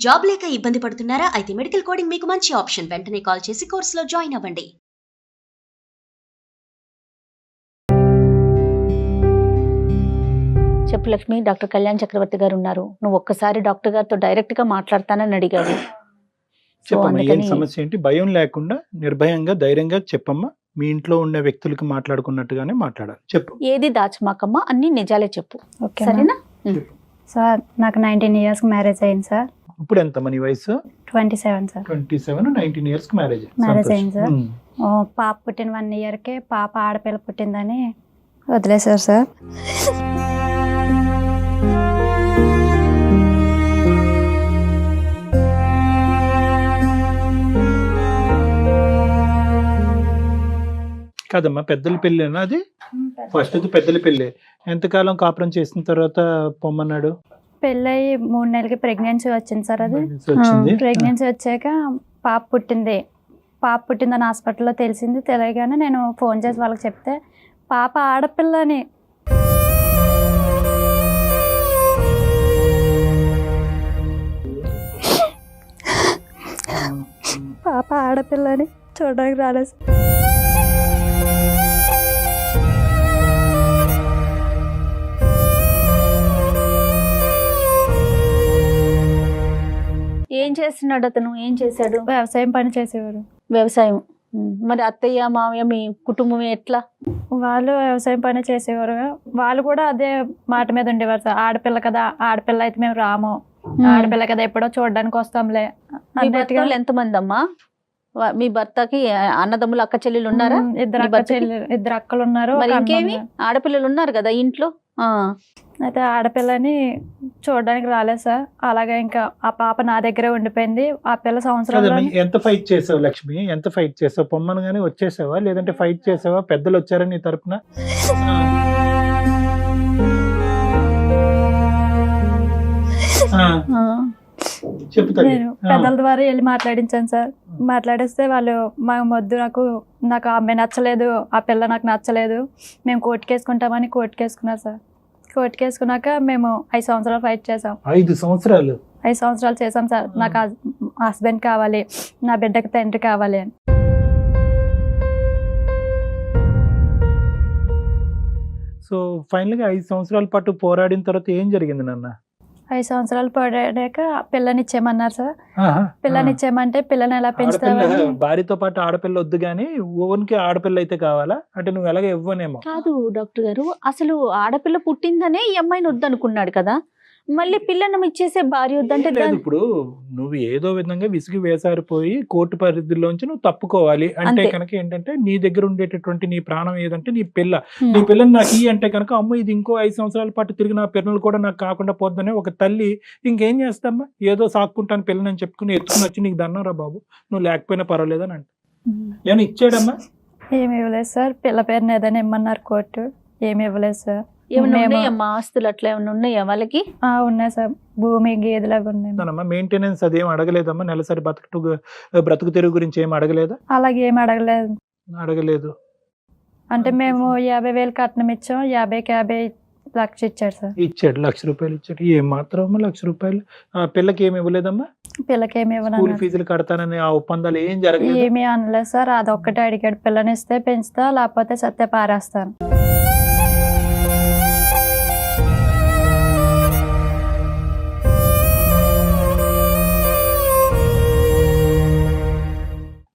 Job లేక ఇబ్బంది పడుతున్నారా? అయితే మెడికల్ కోడింగ్ మీకు మంచి ఆప్షన్. వెంటనే కాల్ చేసి కోర్సులో జాయిన్ అవ్వండి. చెప్పు లక్ష్మి, డాక్టర్ కళ్యాణ్ చక్రవర్తి గారు ఉన్నారు. నువ్వు ఒక్కసారి డాక్టర్ గారితో డైరెక్ట్ గా మాట్లాడతానని అడిగావు. సో చెప్పమ్మా, ఏం అందుకని సమస్య ఏంటి? భయం లేకుండా నిర్భయంగా ధైర్యంగా చెప్పమ్మా. మీ ఇంట్లో ఉన్న వ్యక్తులకి మాట్లాడుకున్నట్టుగానే మాట్లాడాలి. చెప్పు. ఏది దాచమాకమ్మా, అన్ని నిజాలే చెప్పు. ఓకే సరేనా? సార్, నాకు 19 years మ్యారేజ్ అయింది సార్. ఇప్పుడు ఎంత మన వయసు? 27 సార్. 27, 19 years కి మ్యారేజ్. మ్యారేజ్ అయింది సార్. పాప పుట్టిన 1 yearకే పాప ఆడపిల్ల పుట్టిందని వదిలేశారు సార్. కాదమ్మా, పెద్దల పెళ్ళేనా అది? ఫస్ట్ అది పెద్దల పెళ్ళే. ఎంతకాలం కాపురం చేసిన తర్వాత పొమ్మన్నాడు? పెళ్ళయి 3 నెలలకి ప్రెగ్నెన్సీ వచ్చింది సార్. అది వచ్చింది. ప్రెగ్నెన్సీ వచ్చాక పాప పుట్టిందని హాస్పిటల్లో తెలిసింది. తెలియగానే నేను ఫోన్ చేసి వాళ్ళకి చెప్తే పాప ఆడపిల్లని చూడడానికి రాలేదు సార్. ఏం చేస్తున్నాడు అతను? ఏం చేశాడు? వ్యవసాయం పని చేసేవారు. వ్యవసాయం. మరి అత్తయ్య మామయ్య మీ కుటుంబం ఎట్లా? వాళ్ళు వ్యవసాయం పని చేసేవారు. వాళ్ళు కూడా అదే మాట మీద ఉండేవారు సార్. ఆడపిల్ల కదా, ఆడపిల్ల అయితే మేము రాము, ఆడపిల్ల కదా ఎప్పుడో చూడడానికి వస్తాంలే మీ అన్నట్టుగా. భర్తలు ఎంతమంది అమ్మా? మీ భర్తకి అన్నదమ్ములు అక్క చెల్లెలు ఉన్నారా? ఇద్దరు అక్కలు ఉన్నారు. మరి ఒక ఇంకేమి అన్న ఉన్నారు. ఆడపిల్లలు ఉన్నారు కదా ఇంట్లో. అయితే ఆడపిల్లని చూడడానికి రాలేదు సార్. అలాగే ఇంకా ఆ పాప నా దగ్గరే ఉండిపోయింది. ఆ పిల్ల సంవత్సరాలు కాదమ్మా, ఎంత ఫైట్ చేసావు లక్ష్మి? ఎంత ఫైట్ చేసావు? పొమ్మను గానీ వచ్చేసావా, లేదంటే ఫైట్ చేసావా? పెద్దలు వచ్చారా నీ తరపున? చెప్తా. నేను పెద్దల ద్వారా వెళ్ళి మాట్లాడించాను సార్. మాట్లాడిస్తే వాళ్ళు మా మొద్దు నాకు ఆ అమ్మాయి నచ్చలేదు, ఆ పిల్ల నాకు నచ్చలేదు, మేము కోర్టుకేసుకుంటామని కోర్టుకేసుకున్నారు సార్. కోర్టుకేసుకున్నాక మేము 5 సంవత్సరాలు ఫైట్ చేసాం. 5 సంవత్సరాలు? 5 సంవత్సరాలు చేసాం సార్. నాకు హస్బెండ్ కావాలి, నా బిడ్డకి తండ్రి కావాలి అని. సో ఫైనల్ గా 5 సంవత్సరాల పాటు పోరాడిన తర్వాత ఏం జరిగింది నాన్న? 5 సంవత్సరాలు పడాక పిల్లనిచ్చేయమన్నారు సార్. పిల్లనిచ్చేయమంటే పిల్లని ఎలా పెంచుతావని. భార్యతో పాటు ఆడపిల్ల వద్దు గానీ ఓన్కి ఆడపిల్ల అయితే కావాలా అంటే నువ్వు ఎలాగ ఇవ్వనేమో. కాదు డాక్టర్ గారు, అసలు ఆడపిల్ల పుట్టిందనే ఈ అమ్మాయిని వద్దనుకున్నాడు కదా, మళ్ళీ పిల్లను ఇచ్చేసే భార్య వద్దంటే లేదు, ఇప్పుడు నువ్వు ఏదో విధంగా విసిగి వేసారిపోయి కోర్టు పరిధిలోంచి నువ్వు తప్పుకోవాలి అంటే అంతే. కనుక ఏంటంటే నీ దగ్గర ఉండేటటువంటి నీ ప్రాణం ఏదంటే నీ పిల్లని నాకు ఈ అంటే కనుక అమ్మ ఇది ఇంకో 5 సంవత్సరాల పాటు తిరిగి నా పిల్లలు కూడా నాకు కాకుండా పోద్దనే ఒక తల్లి ఇంకేం చేస్తామ్మా, ఏదో సాక్కుంటాను పిల్లని అని చెప్పుకుని ఎత్తుకుని వచ్చి నీకు దన్నం రా బాబు, నువ్వు లేకపోయినా పర్వాలేదని అంటే ఏమైనా ఇచ్చాడమ్మా? ఏమి ఇవ్వలేదు సార్. పిల్ల పేరుని ఏదైనా ఇమ్మన్నారు కోర్టు, ఏమి ఇవ్వలేదు సార్. ఏమైనా ఉన్నాయమ్మా ఆస్తులు అట్లా ఏమైనా ఉన్నాయా వాళ్ళకి? ఉన్నాయి సార్, భూమి గేదెలాగా ఉన్నాయి. మెయింటెనెన్స్ అదేం అడగలేదమ్మా? నెలసరి బ్రతుకు తెరుగు గురించి ఏం అడగలేదా? అలాగే ఏమి అడగలేదు. అంటే మేము 50,000 కట్నం ఇచ్చాం, 50కి 50 లక్ష ఇచ్చాడు సార్. ఇచ్చాడు, 1,00,000 రూపాయలు ఇచ్చాడు. ఏం మాత్రం 1,00,000 రూపాయలు పిల్లకి ఏమి ఇవ్వలేదమ్మా? పిల్లకి ఏమి స్కూల్ ఇవ్వను, ఫీజులు కడతానని ఆ ఒప్పందాలు ఏం జరగలేదు? ఏమీ అనలేదు సార్. అదొక్కటే అడిగాడు, పిల్లనిస్తే పెంచుతా లేకపోతే సత్తే పారేస్తాను.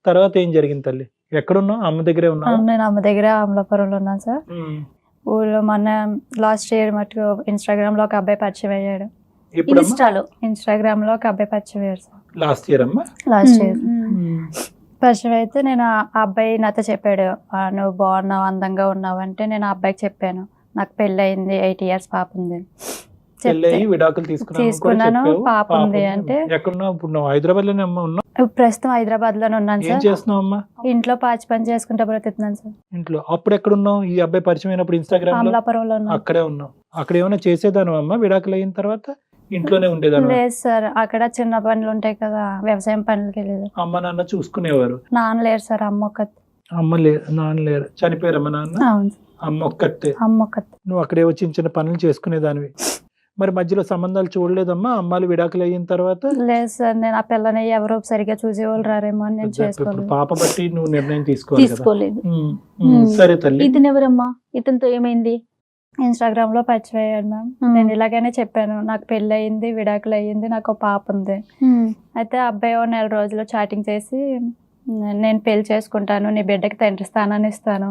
తర్వాత ఏం జరిగింది తల్లి? ఎక్కడున్నావు? అమ్మ దగ్గరే ఉన్నావు? నేను అమ్మ దగ్గర అమలాపురంలో ఉన్నాను సార్. ఊళ్ళో మొన్న లాస్ట్ ఇయర్ మటుకు ఇన్స్టాగ్రామ్ లో ఒక అబ్బాయి పరిచయం అయ్యాడు. ఇన్స్టాగ్రామ్ లో ఒక అబ్బాయి పరిచయం అయ్యాడు సార్. లాస్ట్ ఇయర్ అమ్మా? లాస్ట్ ఇయర్ పరిచయం అయితే నేను ఆ అబ్బాయి నాతో చెప్పాడు, నువ్వు బాగున్నావు, అందంగా ఉన్నావు అంటే నేను ఆ అబ్బాయికి చెప్పాను నాకు పెళ్ళి అయింది, 8 years పాప ఉంది. విడాకులు తీసుకున్నాను, పాప ఉంది అంటే. ఎక్కడున్నావు ఇప్పుడు? నువ్వు హైదరాబాద్ లోనే ఉన్నావు? ప్రస్తుతం హైదరాబాద్ లోనే ఉన్నాను ఏం సార్. చేస్తున్నావు? ఇంట్లో పాచి పని చేసుకుంటా బ్రతుకుతున్నాను సార్. ఇంట్లో. అప్పుడు ఎక్కడున్నావు? ఈ అబ్బాయి పరిచయం అయినప్పుడు ఇన్స్టాగ్రామ్ లో అమలాపురంలో ఉన్నాను. అక్కడే ఉన్నావు. అక్కడ ఏమైనా చేసేదాను అమ్మా విడాకులు అయిన తర్వాత? ఇంట్లోనే ఉండేదాను? లేదు సార్, అక్కడ చిన్న పనులు ఉంటాయి కదా, వ్యవసాయం పనులకి వెళ్ళేది. అమ్మ నాన్న చూసుకునేవారు? నాన్న లేరు సార్, అమ్మ ఒక్కతే. అమ్మ నాన్న లేరు, చనిపోయారమ్మ నాన్న? అవును. అమ్మ ఒక్కతే. అమ్మ ఒక్కతే. నువ్వు అక్కడే చిన్న చిన్న పనులు చేసుకునేదానివి. మరి మధ్యలో సంబంధాలు చూడలేదమ్మా అమ్మాయిలు విడాకులు అయిన తర్వాత? లేదు సార్, నేను ఆ పిల్లని ఎవరో సరిగ్గా చూసేవాళ్ళు రారేమో అని నేను ఇప్పుడు చేసుకోలేదు. పాప బట్టి నువ్వు నిర్ణయం తీసుకోవాలి కదా. తీసుకోలేదు. సరే తల్లి. ఇతను ఎవరమ్మా? ఇతనితో ఏమైంది? ఇన్స్టాగ్రామ్ లో పరిచయం అయ్యాడు మ్యామ్. నేను ఇలాగనే చెప్పాను, నాకు పెళ్లి అయ్యింది, విడాకులు అయ్యింది, నాకు ఒక పాప ఉంది. అయితే ఆ అబ్బాయి ఓ 4 రోజులు చాటింగ్ చేసి నేను పెళ్లి చేసుకుంటాను, నీ బిడ్డకి తండ్రి స్థానాన్ని ఇస్తాను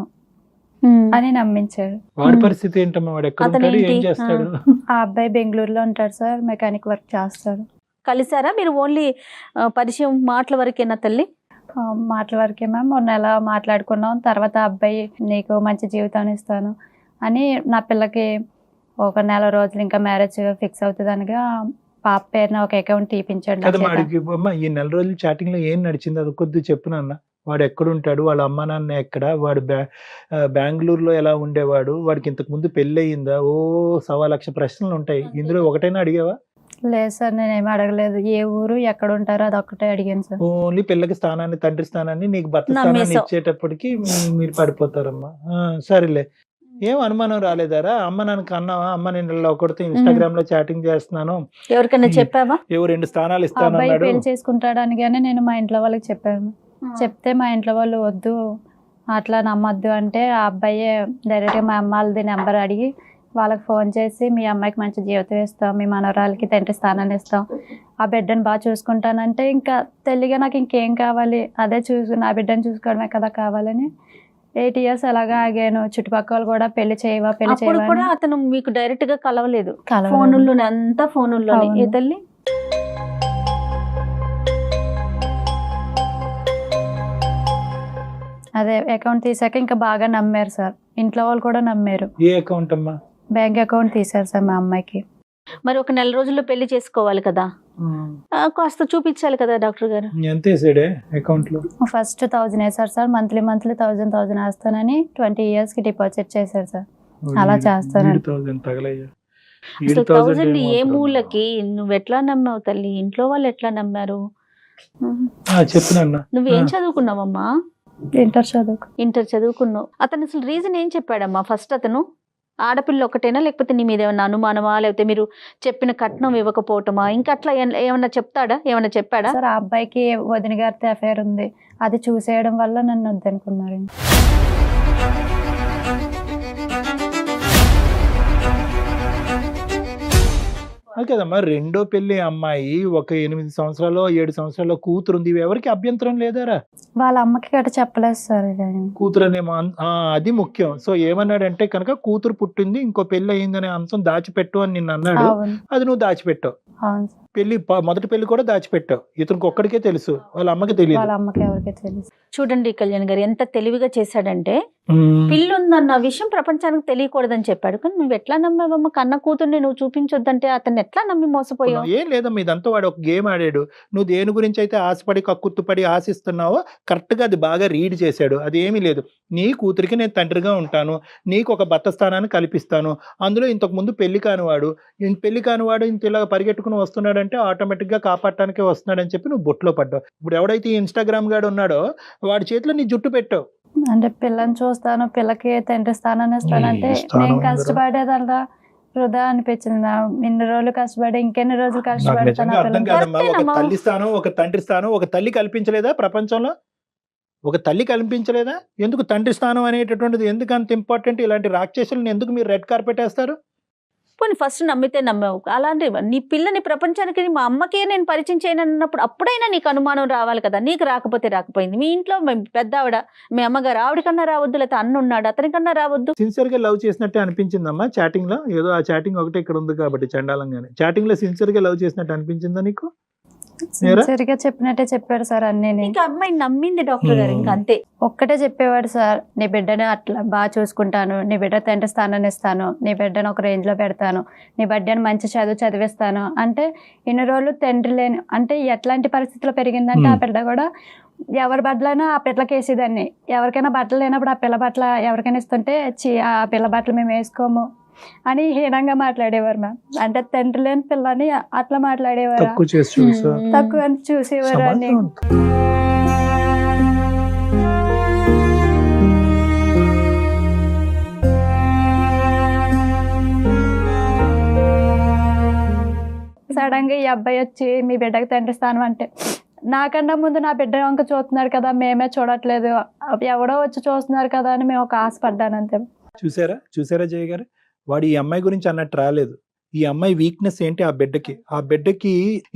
అని నమ్మించాడు. వాడి పరిస్థితి ఏంటమ్మా? వాడు ఎక్కడ అతను ఉంటాడు, ఏం ఏంటి? చేస్తాడు? ఆ అబ్బాయి బెంగళూరులో ఉంటాడు సార్, మెకానిక్ వర్క్ చేస్తాడు. కలిసారా మీరు? ఓన్లీ పరిచయం మాటల వరకేనా తల్లి? మాటల వరకే మ్యామ్. 1 నెల మాట్లాడుకున్నాం. తర్వాత ఆ అబ్బాయి నీకు మంచి జీవితాన్ని ఇస్తాను అని నా పిల్లకి ఒక 4 రోజులు ఇంకా మ్యారేజ్ ఫిక్స్ అవుతుంది అనగా పాప పేరున ఒక అకౌంట్ తీపించాడు నా కదా చేత. వాడికి అమ్మా ఈ 4 రోజులు చాటింగ్ లో ఏం నడిచింది అది కొద్దిగా చెప్పు నాన్న. వాడు ఎక్కడ ఉంటాడు, వాళ్ళ అమ్మ నాన్న ఎక్కడ, వాడు బెంగళూరులో ఎలా ఉండేవాడు, వాడికి ఇంతకు ముందు పెళ్లి అయ్యిందా? 1,00,000 ప్రశ్నలు ఉంటాయి, ఇందులో ఒకటైనా అడిగావా? లేదు సార్, నేనేమి అడగలేదు. ఏ ఊరు ఎక్కడ ఉంటారో అది ఒక్కటే అడిగాను సార్. ఓన్లీ పిల్లకి స్థానాన్ని, తండ్రి స్థానాన్ని, నీకు భర్త స్థానాన్ని నమ్మేశావు. ఇచ్చేటప్పటికి మీరు పడిపోతారమ్మా. సరేలే, ఏం అనుమానం రాలేదారా? అమ్మ నాన్నకి అన్నావా, అమ్మ నేను ఇలా ఒకటితో ఇన్స్టాగ్రామ్ లో చాటింగ్ చేస్తున్నాను, ఎవరికైనా చెప్పావా? 2 స్థానాలు ఆ అబ్బాయి ఇస్తానన్నాడు. పెళ్లి చేసుకుంటాడనిగానే నేను మా ఇంట్లో వాళ్ళకి చెప్పాను. చెప్తే మా ఇంట్లో వాళ్ళు వద్దు అట్లా నమ్మొద్దు అంటే ఆ అబ్బాయి డైరెక్ట్గా మా అమ్మ వాళ్ళది నెంబర్ అడిగి వాళ్ళకి ఫోన్ చేసి మీ అమ్మాయికి మంచి జీవితం ఇస్తాం, మీ మనవరాలకి తండ్రి స్థానాన్ని ఇస్తాం, ఆ బిడ్డను బాగా చూసుకుంటానంటే ఇంకా తెలియగా నాకు ఇంకేం కావాలి, అదే నా బిడ్డను చూసుకోవడమే కదా కావాలని 8 years అలాగా ఆగాను. చుట్టుపక్కల కూడా పెళ్లి చేయవా పెళ్లి అప్పుడు చేయవా కూడా అతను మీకు డైరెక్ట్ గా కలవలేదు? కలవలేదు. ఫోనుల్లోనే, అంతా ఫోనుల్లోనే. అవును. ఏ తల్లి? అదే అకౌంట్ తీసాక ఇంకా బాగా నమ్మారు సార్, ఇంట్లో వాళ్ళు కూడా నమ్మారు. ఏ అకౌంట్ అమ్మా? బ్యాంక్ అకౌంట్ తీసారు సార్ మా అమ్మాయికి. మరి ఒక 4 రోజుల్లో పెళ్లి చేసుకోవాలి కదా, కాస్త చూపించాలి కదా డాక్టర్ గారు. ఎంత వేసాడే అకౌంట్ లో? ఫస్ట్ 1000 వేసారు సార్, మంత్లీ 1000 వేస్తానని 20 years కి డిపాజిట్ చేశారు సార్. అలా చేస్తానండి. 7,000 తగలయ్యా. అసలు 1000 ఏ మూలకి? నువ్వు ఎట్లా నమ్మావు తల్లి? ఇంట్లో వాళ్ళు ఎట్లా నమ్మారు? చెప్పినన్నా. నువ్వేం చదువుకున్నావమ్మా? ఇంటర్ చదువుకు. ఇంటర్ చదువుకున్నావు. అతను అసలు రీజన్ ఏం చెప్పాడమ్మా? ఫస్ట్ అతను ఆడపిల్ల ఒకటేనా, లేకపోతే నీ మీద ఏమన్నా అనుమానమా, లేకపోతే మీరు చెప్పిన కట్నం ఇవ్వకపోవటమా, ఇంకా అట్లా ఏమన్నా చెప్పాడా? సార్ ఆ అబ్బాయికి వదిన గారితో అఫైర్ ఉంది, అది చూసేయడం వల్ల నన్ను వద్దనుకున్నారు. అది కదమ్మా, రెండో పెళ్లి అమ్మాయి, ఒక 8 సంవత్సరాలు 7 సంవత్సరాల కూతురు ఉంది, ఎవరికి అభ్యంతరం లేదారా? వాళ్ళ అమ్మకి గట్ట చెప్పలేదు సార్. కూతురు అనేమో అది ముఖ్యం. సో ఏమన్నాడంటే కనుక కూతురు పుట్టింది, ఇంకో పెళ్లి అయిందనే అంశం దాచిపెట్టు అని నిన్ను అన్నాడు. అవును అది నువ్వు దాచిపెట్టావు. అవును సార్. మొదటి పెళ్లి కూడా దాచిపెట్టావు. ఇతనికి ఒక్కడికే తెలుసు, వాళ్ళ అమ్మకి తెలియదు. వాళ్ళ అమ్మకి ఎవరికి తెలుసు. చూడండి కళ్యాణ్ గారు ఎంత తెలివిగా చేశాడంటే, పిల్లు ఉందన్న విషయం ప్రపంచానికి తెలియకూడదని చెప్పాడు. కానీ నువ్వు ఎట్లా నమ్మావమ్మా? కన్న కూతుర్ని నువ్వు చూపించొద్దంటే అతన్ని ఎట్లా నమ్మి మోసపోయావు? ఏం లేదమ్మా, ఇదంతా వాడు ఒక గేమ్ ఆడాడు. నువ్వు దేని గురించి అయితే ఆశపడి కక్కుర్తుపడి ఆశిస్తున్నావో కరెక్ట్ గా అది బాగా రీడ్ చేశాడు. అది ఏమీ లేదు. నీ కూతురికి నేను తండ్రిగా ఉంటాను, నీకు ఒక భర్త స్థానాన్ని కల్పిస్తాను. అందులో ఇంతకు ముందు పెళ్లి కానివాడు ఇంత ఇలా పరిగెట్టుకుని వస్తున్నాడంటే ఆటోమేటిక్ గా కాపాడటానికే వస్తున్నాడని చెప్పి నువ్వు బొట్లో పడ్డావు. ఇప్పుడు ఎవడైతే ఇన్స్టాగ్రామ్ గాడు ఉన్నాడో వాడి చేతిలో నీ జుట్టు పెట్టావు. అంటే పిల్లని చూస్తాను, పిల్లకి తండ్రి స్థానాన్ని ఇస్తానంటే నేను కష్టపడేదల్లా వృధా అనిపించింది. ఇన్ని రోజులు కష్టపడి ఇంకెన్ని రోజులు నాకు నిజంగా కష్టపడతాను. అర్థం కాదమ్మా. ఒక తల్లి స్థానం, ఒక తండ్రి స్థానం, ఒక తల్లి కల్పించలేదా ప్రపంచంలో? ఒక తల్లి కల్పించలేదా? ఎందుకు తండ్రి స్థానం అనేటటువంటిది ఎందుకు అంత ఇంపార్టెంట్? ఇలాంటి రాక్షసులను ఎందుకు మీరు రెడ్ కార్పెట్ వేస్తారు? పోనీ ఫస్ట్ నమ్మితే నమ్మావు. అలాంటి నీ పిల్లని ప్రపంచానికి మా అమ్మకే నేను పరిచయం చేయను అన్నప్పుడు అప్పుడైనా నీకు అనుమానం రావాలి కదా. నీకు రాకపోతే రాకపోయింది. మీ ఇంట్లో పెద్ద ఆవిడ, మీ అమ్మగారు, ఆవిడకన్నా రావద్దు, లేకపోతే అన్న ఉన్నాడు అతనికన్నా రావద్దు. సిన్సియర్ గా లవ్ చేసినట్టే అనిపించిందమ్మా చాటింగ్ లో? ఏదో ఆ చాటింగ్ ఒకటే ఇక్కడ ఉంది కాబట్టి చండాలంగానే. చాటింగ్ లో సిన్సియర్ గా లవ్ చేసినట్టు అనిపించిందా నీకు? సిన్సియర్గా చెప్పినట్టే చెప్పాడు సార్ అన్నీ. ఇంకా అమ్మాయి నమ్మింది డాక్టర్ గారు. ఇంకా అంతే, ఒక్కటే చెప్పేవాడు సార్, నీ బిడ్డను అట్లా బాగా చూసుకుంటాను, నీ బిడ్డ తండ్రి స్థానాన్ని ఇస్తాను, నీ బిడ్డను ఒక రేంజ్ లో పెడతాను, నీ బిడ్డను మంచి చదివిస్తాను అంటే ఇన్ని రోజులు తండ్రి లేని అంటే ఎట్లాంటి పరిస్థితిలో పెరిగిందంటే ఆ బిడ్డ కూడా ఎవరి బట్టలైనా ఆ పిల్లకి వేసేదాన్ని. ఎవరికైనా బట్టలు లేనప్పుడు ఆ పిల్ల బట్టల ఎవరికైనా ఇస్తుంటే ఆ పిల్ల బట్టలు మేము వేసుకోము అని హీనంగా మాట్లాడేవారు మ్యామ్. అంటే తండ్రి లేని పిల్లని అట్లా మాట్లాడేవారు, తక్కువ అని చూసేవారు అని. సడన్ గా ఈ అబ్బాయి వచ్చి మీ బిడ్డకి తండ్రి స్థానం అంటే, నాకన్నా ముందు నా బిడ్డ వంక చూస్తున్నారు కదా, మేమే చూడట్లేదు, ఎవడో వచ్చి చూస్తున్నారు కదా అని మేము ఒక ఆశపడ్డాను అంతే. చూసారా జయ గారు, వాడు ఈ అమ్మాయి గురించి అన్నట్టు రాలేదు. ఈ అమ్మాయి వీక్నెస్ ఏంటి, ఆ బిడ్డకి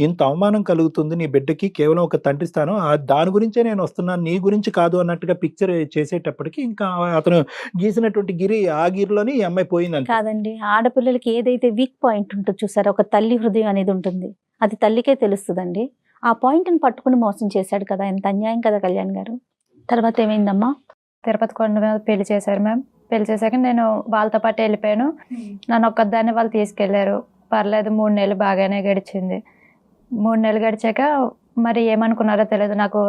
ఇంత అవమానం కలుగుతుంది, నీ బిడ్డకి కేవలం ఒక తండ్రి స్థానం, దాని గురించే నేను వస్తున్నాను, నీ గురించి కాదు అన్నట్టుగా పిక్చర్ చేసేటప్పటికి ఇంకా అతను గీసినటువంటి గిరి, ఆ గిరిలోనే ఈ అమ్మాయి పోయిందంట. కాదండి, ఆడపిల్లలకి ఏదైతే వీక్ పాయింట్ ఉంటుందో చూసారా, ఒక తల్లి హృదయం అనేది ఉంటుంది, అది తల్లికే తెలుస్తుందండి. ఆ పాయింట్ని పట్టుకుని మోసం చేశాడు కదా, ఎంత అన్యాయం కదా కళ్యాణ్ గారు. తర్వాత ఏమైందమ్మా? తిరుపతి కొండ మీద పెళ్లి చేశారు మ్యామ్. పెళ్లి చేశాక నేను వాళ్ళతో పాటు వెళ్ళిపోయాను. నన్ను ఒక్కదాన్ని వాళ్ళు తీసుకెళ్లారు. పర్లేదు, 3 నెలలు బాగానే గడిచింది. 3 నెలలు గడిచాక మరి ఏమనుకున్నారో తెలియదు, నాకు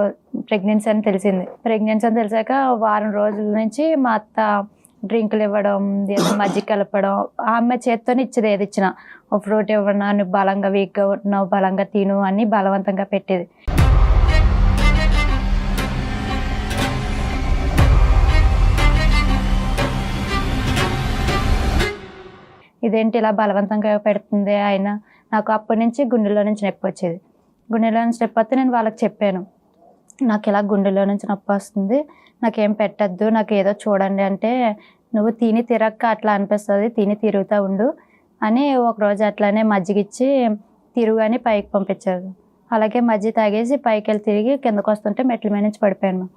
ప్రెగ్నెన్సీ అని తెలిసింది. ప్రెగ్నెన్సీ అని తెలిసాక వారం రోజుల నుంచి మా అత్త డ్రింకులు ఇవ్వడం, మజ్జిగ కలపడం, ఆ అమ్మాయి చేత్తోనే ఇచ్చేది, ఏది ఇచ్చినా ఒక ఫ్రూట్ ఇవ్వడం, నువ్వు బలంగా వీక్గా ఉంటున్నావు, బలంగా తిను అని బలవంతంగా పెట్టేది. ఇదేంటి ఇలా బలవంతంగా పెడుతుంది ఆయన. నాకు అప్పటి నుంచి గుండెలో నుంచి నొప్పి వచ్చేది. గుండెలో నుంచి నొప్పి వస్తే నేను వాళ్ళకి చెప్పాను, నాకు ఇలా గుండెలో నుంచి నొప్పి వస్తుంది, నాకేం పెట్టద్దు, నాకు ఏదో చూడండి అంటే, నువ్వు తిని తిరక్క అట్లా అనిపిస్తుంది, తిని తిరుగుతూ ఉండు అని ఒకరోజు అట్లానే మజ్జిగిచ్చి తిరుగని పైకి పంపించారు. అలాగే మజ్జిగ తాగేసి పైకి వెళ్ళి తిరిగి కిందకు వస్తుంటే మెట్ల మీద నుంచి పడిపోయాను.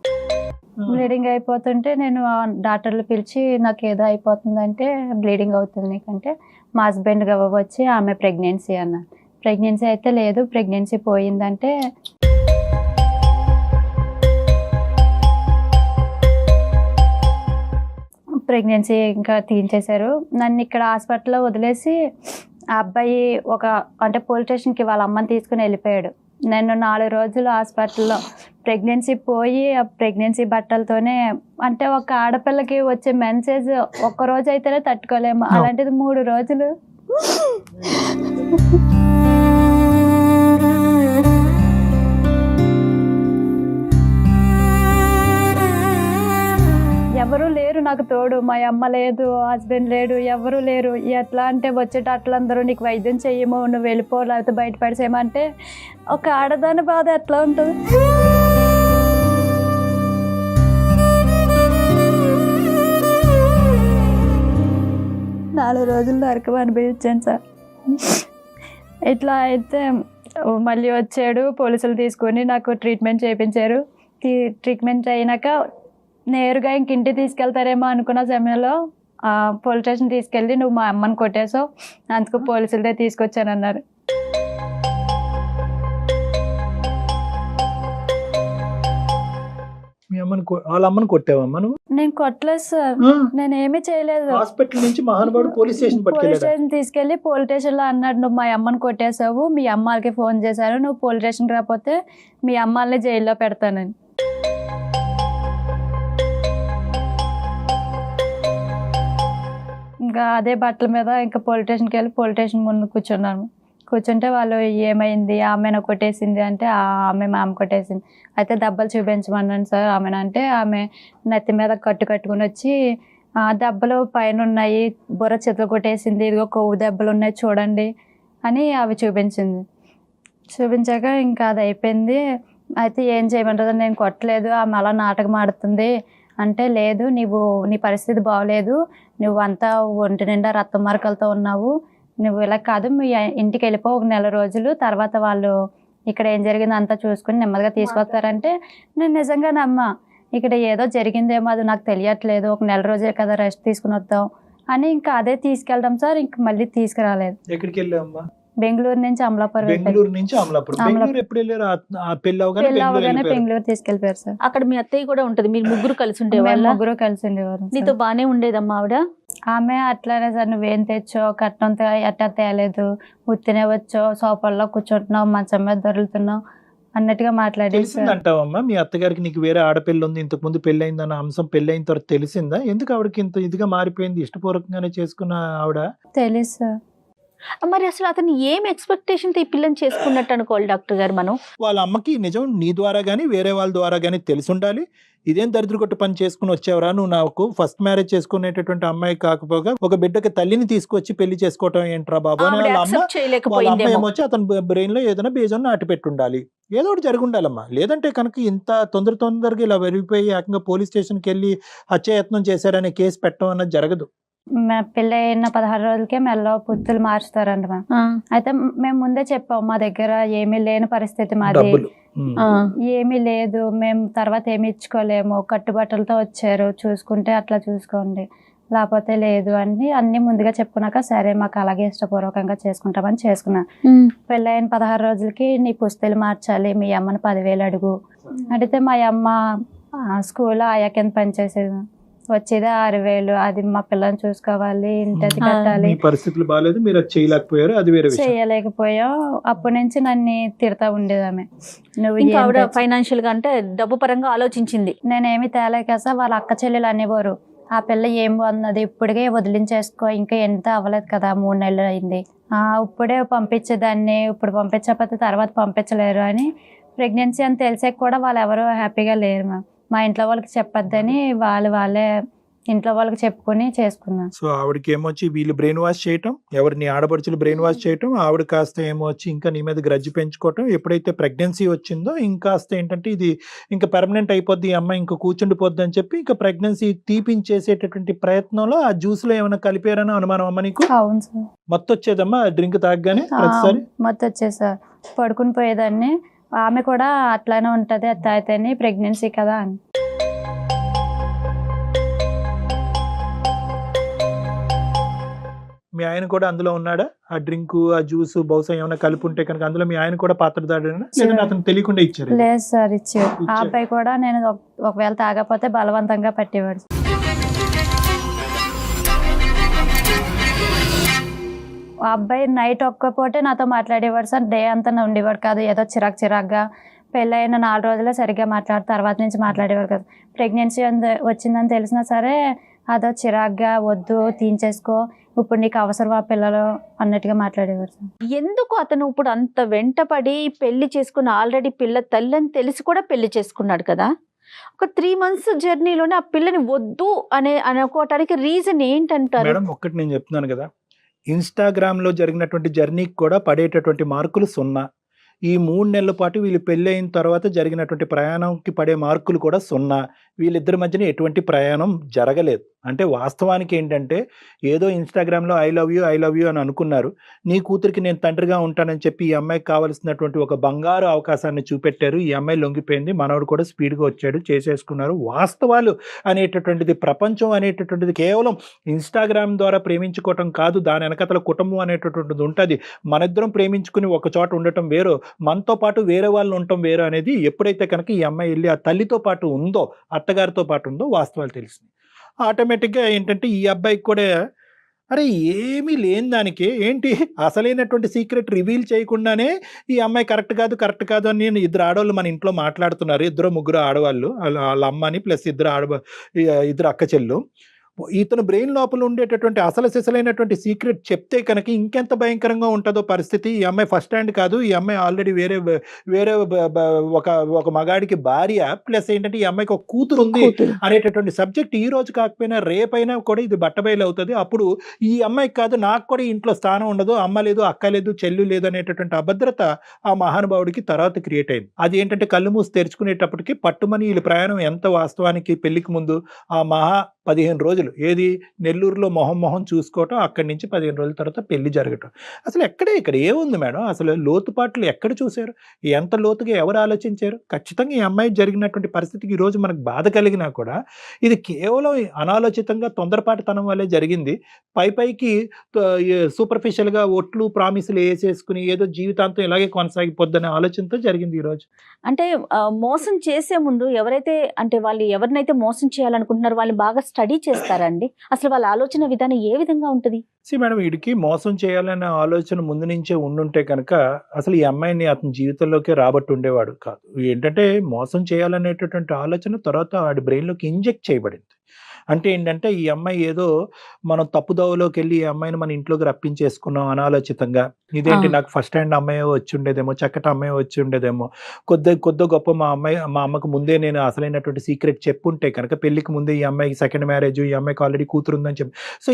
బ్లీడింగ్ అయిపోతుంటే నేను డాక్టర్లు పిలిచి, నాకు ఏదో అయిపోతుందంటే, బ్లీడింగ్ అవుతుంది నీకంటే, మా హస్బెండ్ వచ్చి ఆమె ప్రెగ్నెన్సీ అన్నారు. ప్రెగ్నెన్సీ అయితే లేదు, ప్రెగ్నెన్సీ పోయిందంటే ప్రెగ్నెన్సీ ఇంకా తీయించేశారు. నన్ను ఇక్కడ హాస్పిటల్లో వదిలేసి ఆ అబ్బాయి అంటే పోలీస్ స్టేషన్కి వాళ్ళ అమ్మని తీసుకుని వెళ్ళిపోయాడు. నేను 4 రోజులు హాస్పిటల్లో ప్రెగ్నెన్సీ పోయి, ఆ ప్రెగ్నెన్సీ బట్టలతోనే, అంటే ఒక ఆడపిల్లకి వచ్చే మెన్సేజ్ ఒక్కరోజు అయితేనే తట్టుకోలేము, అలాంటిది 3 రోజులు. ఎవరు లేరు నాకు తోడు, మా అమ్మ లేదు, హస్బెండ్ లేడు, ఎవరు లేరు. ఎట్లా అంటే వచ్చేటట్లందరూ నీకు వైద్యం చెయ్యము, నువ్వు వెళ్ళిపో, లేకపోతే బయట పడిసేయమంటే ఒక ఆడదాని బాధ ఎట్లా ఉంటుంది. 4 రోజులు నరకం అనిపించాను సార్. ఇట్లా అయితే మళ్ళీ వచ్చాడు, పోలీసులు తీసుకొని నాకు ట్రీట్మెంట్ చేయించారు. ట్రీట్మెంట్ అయినాక నేరుగా ఇంక ఇంటికి తీసుకెళ్తారేమో అనుకున్న సమయంలో పోలీస్ స్టేషన్ తీసుకెళ్ళి, నువ్వు మా అమ్మని కొట్టేసావు, అందుకు పోలీసులదే తీసుకొచ్చానన్నారు. వాళ్ళ అమ్మని కొట్టావమ్మా నువ్వు? నేను కొట్టలేదు సార్, నేను ఏమీ చేయలేదు. హాస్పిటల్ నుంచి మహానుభావుడు పోలీస్ స్టేషన్ తీసుకెళ్లి పోలీస్ స్టేషన్ లో అన్నాడు, నువ్వు మా అమ్మని కొట్టేసావు, మీ అమ్మాలకి ఫోన్ చేశారు, నువ్వు పోలీస్ స్టేషన్ రాకపోతే మీ అమ్మాలని జైల్లో పెడతానని. ఇంకా అదే బట్టల మీద ఇంకా పోలీస్ స్టేషన్కి వెళ్ళి పోలీస్ స్టేషన్ ముందు కూర్చున్నాను. కూర్చుంటే వాళ్ళు ఏమైంది, ఆమెను కొట్టేసింది అంటే, ఆమె మా అమ్మ కొట్టేసింది. అయితే దెబ్బలు చూపించమన్నాను సార్ ఆమెను అంటే, ఆమె నెత్తి మీద కట్టుకుని వచ్చి, దెబ్బలు పైన ఉన్నాయి, బుర్ర చేతులు కొట్టేసింది, ఇదిగో కొవ్వు దెబ్బలు ఉన్నాయి చూడండి అని అవి చూపించింది. చూపించాక ఇంకా అది అయిపోయింది. అయితే ఏం చేయమంటారు, నేను కొట్టలేదు, ఆమె అలా నాటకం ఆడుతుంది అంటే, లేదు నీ పరిస్థితి బాగోలేదు, నువ్వు అంతా ఒంటి నిండా రక్తం మరకలతో ఉన్నావు, నువ్వు ఇలా కాదు, మీ ఇంటికి వెళ్ళిపో, 1 నెల రోజులు తర్వాత వాళ్ళు ఇక్కడ ఏం జరిగిందో అంతా చూసుకుని నెమ్మదిగా తీసుకొస్తారంటే, నేను నిజంగా నమ్మా, ఇక్కడ ఏదో జరిగిందేమో, అది నాకు తెలియట్లేదు, 1 నెల రోజే కదా రెస్ట్ తీసుకుని వద్దాం అని ఇంకా అదే తీసుకెళ్దాం సార్. ఇంక మళ్ళీ తీసుకురాలేదు. ఎక్కడికి వెళ్ళావమ్మా? బెంగళూరు నుంచి అమలాపురం. బెంగళూరు తీసుకెళ్ళిపోయారు సార్. అక్కడ మీ అత్తయ్య కూడా ఉంటది, మీరు ముగ్గురు కలిసి ఉండేవాళ్ళు? ముగ్గురు కలిసి ఉండేవారు. నీతో బానే ఉండేదమ్మా ఆవిడ? ఆమె అట్లానే సార్, నువ్వేం తెచ్చో, కట్నం ఎట్టా తేలేదు, ఉత్తినే వచ్చో, సోఫాల్లో కూర్చుంటున్నావు, మంచం మీద దొరుకుతున్నావు అన్నట్టుగా మాట్లాడేసిందంటావమ్మా. మీ అత్తగారికి నీకు వేరే ఆడపిల్ల ఉంది, ఇంతకు ముందు పెళ్లి అయిందన్న అంశం పెళ్లి అయిన తర్వాత తెలిసిందా? ఎందుకు ఆవిడకి ఇంత ఇదిగా మారిపోయింది? ఇష్టపూర్వకంగానే చేసుకున్న ఆవిడ? తెలుసు. మరి అసలు అతను ఏం ఎక్స్పెక్టేషన్ తో ఈ పిల్లని చేసుకున్నట్టు అనుకోవాలి డాక్టర్ గారు మనం? వాళ్ళ అమ్మకి నిజం నీ ద్వారా కానీ వేరే వాళ్ళ ద్వారా కానీ తెలిసి ఉండాలి. ఇదేం దరిద్ర కొట్టు పని చేసుకుని వచ్చావరా, నువ్వు నాకు ఫస్ట్ మ్యారేజ్ చేసుకునేటటువంటి అమ్మాయి కాకపోగా ఒక బిడ్డకి తల్లిని తీసుకొచ్చి పెళ్లి చేసుకోవటం ఏంట్రా బాబు అని ఆవిడ వాళ్ళ అమ్మ accept చేయలేకపోయిందేమో. ఏమొచ్చి అతని బ్రెయిన్ లో ఏదైనా బేజం నాటి పెట్టుండాలి. ఏదో ఒకటి జరిగి ఉండాలమ్మా. లేదంటే కనుక ఇంత తొందరగా ఇలా వెరిగిపోయి ఏకంగా పోలీస్ స్టేషన్కి వెళ్ళి హత్యాయత్నం చేశారనే కేసు పెట్టడం అన్నది జరగదు. పెళ్ళి అయిన 16 రోజులకే మెల్ల పుత్తులు మార్చుతారంట మ్యామ్. అయితే మేము ముందే చెప్పాం మా దగ్గర ఏమీ లేని పరిస్థితి మాది, డబ్బులు ఏమీ లేదు, మేము తర్వాత ఏమి ఇచ్చుకోలేము, కట్టుబట్టలతో వచ్చారు, చూసుకుంటే అట్లా చూసుకోండి లేకపోతే లేదు అని అన్ని ముందుగా చెప్పుకున్నాక సరే మాకు అలాగే ఇష్టపూర్వకంగా చేసుకుంటామని చేసుకున్నాను. పెళ్ళైన 16 రోజులకి నీ పుస్తలు మార్చాలి, మీ అమ్మని 10,000 అడుగు అడిగితే మా అమ్మ స్కూల్లో ఆయా కింద పనిచేసేది, వచ్చేది 6,000, అది మా పిల్లని చూసుకోవాలి, ఇంటి కట్టాలి, మీ పరిస్థితులు బాగాలేదు, మీరు అది చేయలేకపోయారు, అది వేరే విషయం. చేయలేకపోయాం. అప్పటి నుంచి నన్ను తిడతా ఉండేది ఆమె, నువ్వు ఇంకా ఆవిడ ఫైనాన్షియల్ గా అంటే డబ్బు పరంగా ఆలోచించింది. నేనేమి తేలేక సార్ వాళ్ళ అక్క చెల్లెలు అనేవారు, ఆ పిల్ల ఏం అన్నది ఇప్పటికే వదిలించేసుకో, ఇంకా ఎంత అవ్వలేదు కదా 3 నెలలు అయింది, ఇప్పుడే పంపించేదాన్ని, ఇప్పుడు పంపించకపోతే తర్వాత పంపించలేరు అని. ప్రెగ్నెన్సీ అని తెలిసాక కూడా వాళ్ళు ఎవరు హ్యాపీగా లేరు మ్యామ్. మా ఇంట్లో వాళ్ళకి చెప్పొద్దని వాళ్ళే ఇంట్లో వాళ్ళకి చెప్పుకొని చేసుకున్నాను. సో ఆవిడకి ఏమొచ్చి వీళ్ళు బ్రెయిన్ వాష్ చేయటం, ఎవరిని ఆడపడుచులు బ్రెయిన్ వాష్ చేయటం, ఆవిడ కాస్త ఏమొచ్చి ఇంకా నీ మీద గ్రడ్జ్ పెంచుకోవటం. ఎప్పుడైతే ప్రెగ్నెన్సీ వచ్చిందో ఇంకాస్త ఏంటంటే ఇది ఇంకా పెర్మనెంట్ అయిపోద్ది, ఈ అమ్మాయి ఇంకా కూర్చుండిపోద్ది అని చెప్పి ఇంకా ప్రెగ్నెన్సీ తీపించేసేటటువంటి ప్రయత్నంలో ఆ జ్యూస్ లో ఏమైనా కలిపారని అనుమానం అమ్మ నీకు? అవును సార్. మత్తు వచ్చేదమ్మా డ్రింక్ తాగగానే ప్రతిసారి? మత్తు వచ్చేది సార్, పడుకుని పోయేదాన్ని. ఆమె కూడా అట్లానే ఉంటది, అది తాగితేనే ప్రెగ్నెన్సీ కదా అని. మీ ఆయన కూడా అందులో ఉన్నాడా? ఆ డ్రింక్ ఆ జ్యూస్ బహుశా ఏమైనా కలిపి ఉంటే కనుక అందులో మీ ఆయన కూడా పాత్రదాడేనా, లేదంటే అతను తెలియకుండా ఇచ్చారు? లేదు సార్, ఇచ్చారు. ఆ అబ్బాయి కూడా నేను ఒకవేళ తాగకపోతే బలవంతంగా పట్టేవాడు. ఆ అబ్బాయి నైట్ ఒక్క పూటే నాతో మాట్లాడేవాడు సార్, డే అంతా ఉండేవాడు కాదు, ఏదో చిరాగ్గా. పెళ్ళైన 4 రోజులే సరిగ్గా తర్వాత నుంచి మాట్లాడేవాడు కాదు. ప్రెగ్నెన్సీ వచ్చిందని తెలిసినా సరే అదో చిరాగ్గా, వద్దు తీయించేసుకో, ఇప్పుడు నీకు అవసరం ఆ పిల్లలు అన్నట్టుగా మాట్లాడేవారు సార్. ఎందుకు అతను ఇప్పుడు అంత వెంటపడి పెళ్లి చేసుకున్న, ఆల్రెడీ పిల్ల తల్లి అని తెలిసి కూడా పెళ్లి చేసుకున్నాడు కదా, ఒక 3 months జర్నీలోనే ఆ పిల్లని వద్దు అనుకోవటానికి రీజన్ ఏంటంటారు? మేడం ఒక్కటి నేను చెప్తున్నాను కదా, ఇన్స్టాగ్రామ్ లో జరిగినటువంటి జర్నీకి కూడా పడేటటువంటి మార్కులు 0. ఈ 3 నెలల పాటు వీళ్ళు పెళ్ళి అయిన తర్వాత జరిగినటువంటి ప్రయాణంకి పడే మార్కులు కూడా 0. వీళ్ళిద్దరి మధ్యన ఎటువంటి ప్రయాణం జరగలేదు. అంటే వాస్తవానికి ఏంటంటే ఏదో ఇన్స్టాగ్రామ్లో ఐ లవ్ యూ అని అనుకున్నారు. నీ కూతురికి నేను తండ్రిగా ఉంటానని చెప్పి ఈ అమ్మాయికి కావాల్సినటువంటి ఒక బంగారు అవకాశాన్ని చూపెట్టారు. ఈ అమ్మాయి లొంగిపోయింది, మనవడు కూడా స్పీడ్గా వచ్చాడు, చేసేసుకున్నారు. వాస్తవాలు అనేటటువంటిది, ప్రపంచం అనేటటువంటిది కేవలం ఇన్స్టాగ్రామ్ ద్వారా ప్రేమించుకోవటం కాదు, దాని వెనకతల కుటుంబం అనేటటువంటిది ఉంటుంది. మనిద్దరం ప్రేమించుకుని ఒక చోట ఉండటం వేరు, మనతో పాటు వేరే వాళ్ళు ఉండటం వేరు అనేది ఎప్పుడైతే కనుక ఈ అమ్మాయి వెళ్ళి ఆ తల్లితో పాటు ఉందో, అత్తగారితో పాటు ఉందో వాస్తవాలు తెలిసింది. ఆటోమేటిక్గా ఏంటంటే ఈ అబ్బాయికి కూడా అరే ఏమీ లేని దానికి ఏంటి అసలైనటువంటి సీక్రెట్ రివీల్ చేయకుండానే ఈ అమ్మాయి కరెక్ట్ కాదు అని నేను 2 ఆడవాళ్ళు మన ఇంట్లో మాట్లాడుతున్నారు. 2-3 ఆడవాళ్ళు, వాళ్ళ అమ్మని ప్లస్ 2 అక్క చెల్లు. ఇతను బ్రెయిన్ లోపల ఉండేటటువంటి అసలు సిసలైనటువంటి సీక్రెట్ చెప్తే కనుక ఇంకెంత భయంకరంగా ఉంటుందో పరిస్థితి. ఈ అమ్మాయి ఫస్ట్ హ్యాండ్ కాదు, ఈ అమ్మాయి ఆల్రెడీ వేరే ఒక మగాడికి భార్య, ప్లస్ ఏంటంటే ఈ అమ్మాయికి ఒక కూతురు ఉంది అనేటటువంటి సబ్జెక్ట్ ఈ రోజు కాకపోయినా రేపైనా కూడా ఇది బట్టబయలు అవుతుంది. అప్పుడు ఈ అమ్మాయికి కాదు, నాకు కూడా ఇంట్లో స్థానం ఉండదు, అమ్మ లేదు, అక్క లేదు, చెల్లు లేదు అనేటటువంటి అభద్రత ఆ మహానుభావుడికి తర్వాత క్రియేట్ అయింది. అది ఏంటంటే కళ్ళు మూసి తెరుచుకునేటప్పటికి పట్టుమని వీళ్ళ ప్రయాణం ఎంత వాస్తవానికి పెళ్లికి ముందు ఆ 15 రోజులు ఏది నెల్లూరులో మొహం చూసుకోవటం, అక్కడి నుంచి 15 రోజుల తర్వాత పెళ్లి జరగటం. అసలు ఇక్కడ ఏముంది మేడం? అసలు లోతుపాట్లు ఎక్కడ చూశారు? ఎంత లోతుగా ఎవరు ఆలోచించారు? ఖచ్చితంగా ఈ అమ్మాయి జరిగినటువంటి పరిస్థితికి ఈరోజు మనకు బాధ కలిగినా కూడా ఇది కేవలం అనాలోచితంగా తొందరపాటుతనం వల్లే జరిగింది. పైకి సూపర్ఫిషియల్గా ఒట్లు ప్రామిసులు వేసేసుకుని ఏదో జీవితాంతం ఇలాగే కొనసాగిపోద్దనే ఆలోచనతో జరిగింది ఈరోజు. అంటే మోసం చేసే ముందు వాళ్ళు ఎవరినైతే మోసం చేయాలనుకుంటున్నారో వాళ్ళు బాగా స్టడీ చేస్తారండి. అసలు వాళ్ళ ఆలోచన విధానం ఏ విధంగా ఉంటుంది? మేడం వీడికి మోసం చేయాలనే ఆలోచన ముందు నుంచే ఉండుంటే కనుక అసలు ఈ అమ్మాయిని అతని జీవితంలోకి రాబట్టి ఉండేవాడు కాదు. ఏంటంటే మోసం చేయాలనేటటువంటి ఆలోచన తర్వాత వాడి బ్రెయిన్లోకి ఇంజెక్ట్ చేయబడింది. అంటే ఏంటంటే ఈ అమ్మాయి ఏదో మనం తప్పుదోవలోకి వెళ్ళి ఈ అమ్మాయిని మన ఇంట్లోకి రప్పించేసుకున్నాం అనాలోచితంగా. ఇదేంటి నాకు ఫస్ట్ హ్యాండ్ అమ్మాయి వచ్చి ఉండేదేమో, చక్కటి అమ్మాయి వచ్చి ఉండేదేమో, కొద్ది గొప్ప మా అమ్మకు ముందే నేను అసలైనటువంటి సీక్రెట్ చెప్పుంటే కనుక పెళ్లికి ముందే ఈ అమ్మాయికి సెకండ్ మ్యారేజ్, ఈ అమ్మాయికి ఆల్రెడీ కూతురు ఉందని చెప్పి. సో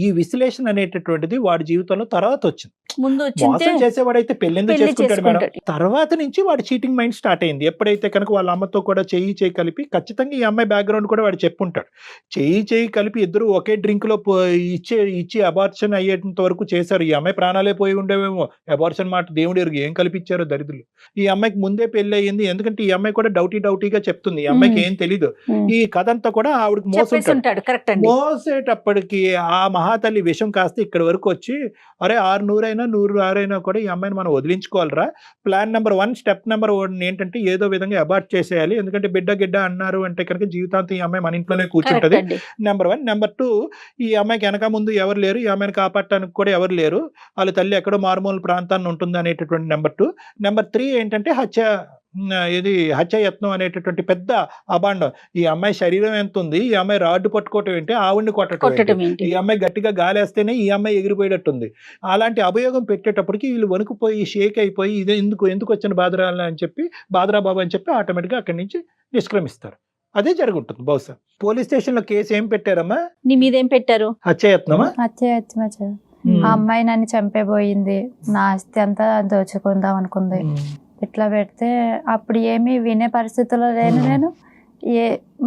ఈ విశ్లేషణ అనేటటువంటిది వాడి జీవితంలో తర్వాత వచ్చింది. ముందు మోసం చేసేవాడైతే పెళ్ళెందుకు పెళ్లి చేసుకుంటాడు మేడం? చేసుకుంటాడు. తర్వాత నుంచి వాడి చీటింగ్ మైండ్ స్టార్ట్ అయింది. ఎప్పుడైతే కనుక వాళ్ళ అమ్మతో కూడా చేయి కలిపి, ఖచ్చితంగా ఈ అమ్మాయి బ్యాక్గ్రౌండ్ కూడా వాడు చెప్పుంటాడు. చేయి కలిపి ఇద్దరు ఒకే డ్రింక్ లో ఇచ్చి అబార్షన్ అయ్యేంత వరకు చేశారు. ఈ అమ్మాయి ప్రాణాలే పోయి ఉండేవేమో. అబార్షన్ మాట దేవుడు ఎరుగు ఏం కల్పించారో దరిద్రులు. ఈ అమ్మాయికి ముందే పెళ్లి అయ్యింది. ఎందుకంటే ఈ అమ్మాయి కూడా డౌటీగా చెప్తుంది. ఈ అమ్మాయికి ఏం తెలీదు. ఈ కథ అంతా కూడా ఆవిడకి చెప్పేస్తుంటాడు. కరెక్ట్ అండి. మోసేటప్పటికి ఆ మహాతల్లి విషం కాస్త ఇక్కడ వరకు వచ్చి, అరే 600 అయినా 100 అయినా కూడా ఈ అమ్మాయిని మనం వదిలించుకోవాలరా. ప్లాన్ నెంబర్ 1, స్టెప్ నెంబర్ 1 ఏంటంటే ఏదో విధంగా అబార్ట్ చేసేయాలి. ఎందుకంటే బిడ్డ అన్నారు అంటే కనుక జీవితాంతం ఈ అమ్మాయి మన ఇంట్లోనే కూర్చుంటది. నెంబర్ 1. నెంబర్ 2, ఈ అమ్మాయికి వెనక ముందు ఎవరు లేరు, ఈ అమ్మాయిని కాపాడటానికి కూడా ఎవరు లేరు, వాళ్ళ తల్లి ఎక్కడో మారుమూల ప్రాంతాన్ని ఉంటుంది అనేటటువంటి నెంబర్ 2. నెంబర్ 3 ఏంటంటే హత్యాయత్నం అనేటటువంటి పెద్ద అబాండం. ఈ అమ్మాయి శరీరం ఎంత ఉంది, ఈ అమ్మాయి రాడ్డు పట్టుకోవటం ఏంటి, ఆవిడ్ని కొట్టడం ఏంటి, ఈ అమ్మాయి గట్టిగా గాలేస్తేనే ఈ అమ్మాయి ఎగిరిపోయేటట్టుంది. అలాంటి అభియోగం పెట్టేటప్పటికి వీళ్ళు వణుకుపోయి షేక్ అయిపోయి ఇది ఎందుకు వచ్చిన బాదరా బాబు అని చెప్పి ఆటోమేటిక్గా అక్కడి నుంచి నిష్క్రమిస్తారు. అదే జరుగుంటుంది బహుశా. పోలీస్ స్టేషన్ లో కేసు ఏం పెట్టారమ్మా? నీ మీద ఏం పెట్టారు? హత్యాయత్నమా? ఆ అమ్మాయి నన్ను చంపేపోయింది, నా ఆస్తి అంతా దోచుకుందాం అనుకుంది. ఇట్లా పెడితే అప్పుడు ఏమీ వినే పరిస్థితుల్లో లేను, నేను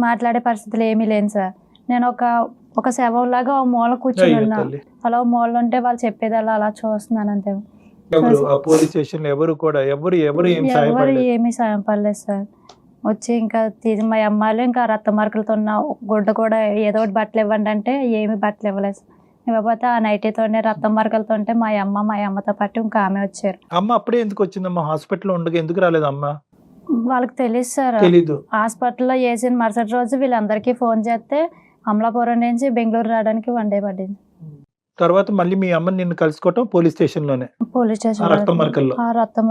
మాట్లాడే పరిస్థితులు ఏమీ లేను సార్. నేను ఒక శవంలాగా మూల కూర్చొని ఉన్నా. అలా మూల ఉంటే వాళ్ళు చెప్పేది అలా చూస్తున్నాను అంతే. పోలీస్ స్టేషన్ ఎవరు ఏమీ సాయం పడలేదు సార్. వచ్చి ఇంకా మా అమ్మాయిలు ఇంకా రక్త మార్కులతో ఉన్న గుడ్డ కూడా ఏదో ఒకటి బట్టలు ఇవ్వండి అంటే ఏమి బట్టలు ఇవ్వలేదు సార్. ఇవ్వకపోతే ఆ నైటీతోనే రక్తం మరకలతో ఉంటే మా అమ్మతో పాటు ఇంకా ఆమె వచ్చారు. అమ్మ అప్పుడే ఎందుకు వచ్చిందమ్మా? హాస్పిటల్లో ఉండగా ఎందుకు రాలేదు అమ్మ? వాళ్ళకి తెలియదు సార్. హాస్పిటల్లో వేసిన మరుసటి రోజు వీళ్ళందరికీ ఫోన్ చేస్తే అమలాపురం నుంచి బెంగళూరు రావడానికి 1 డే పడింది. తర్వాత మళ్ళీ మీ అమ్మని నిన్ను కలుసుకోవటం పోలీస్ స్టేషన్ లోనే? రక్తం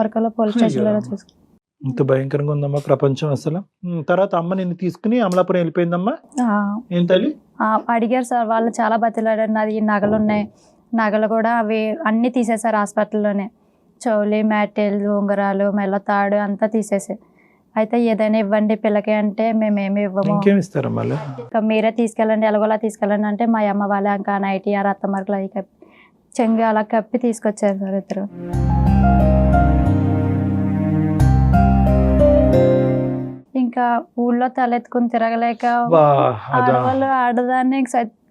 మరకల్లో పోలీస్ స్టేషన్ లోనే చూసుకున్నాను. ఇంత భయంకరంగా ఉందమ్మా ప్రపంచం అసలు. తర్వాత అమ్మ నిన్ను తీసుకుని అమలాపురం వెళ్ళిపోయిందమ్మా. ఏం తల్లి? అడిగారు సార్ వాళ్ళు, చాలా బతిలాడారు. నాది నగలు ఉన్నాయి, నగలు కూడా అవి అన్ని తీసేశారు హాస్పిటల్లోనే. చౌలి, మ్యాటెల్, ఉంగరాలు, మెల్ల తాడు అంతా తీసేసారు. అయితే ఏదైనా ఇవ్వండి పిల్లకి అంటే మేమేమి ఇవ్వము, ఇంకా మీరే తీసుకెళ్ళండి, ఎలాగోలా తీసుకెళ్ళండి అంటే మా అమ్మ వాళ్ళే ఇంకా నైటీ ఆ రక్త మరకలు అవి కప్పి చెంగు అలా కప్పి తీసుకొచ్చారు సార్ ఇద్దరు. ఇంకా ఊళ్ళో తలెత్తుకుని తిరగలేక ఆడవాళ్ళు ఆడదాన్ని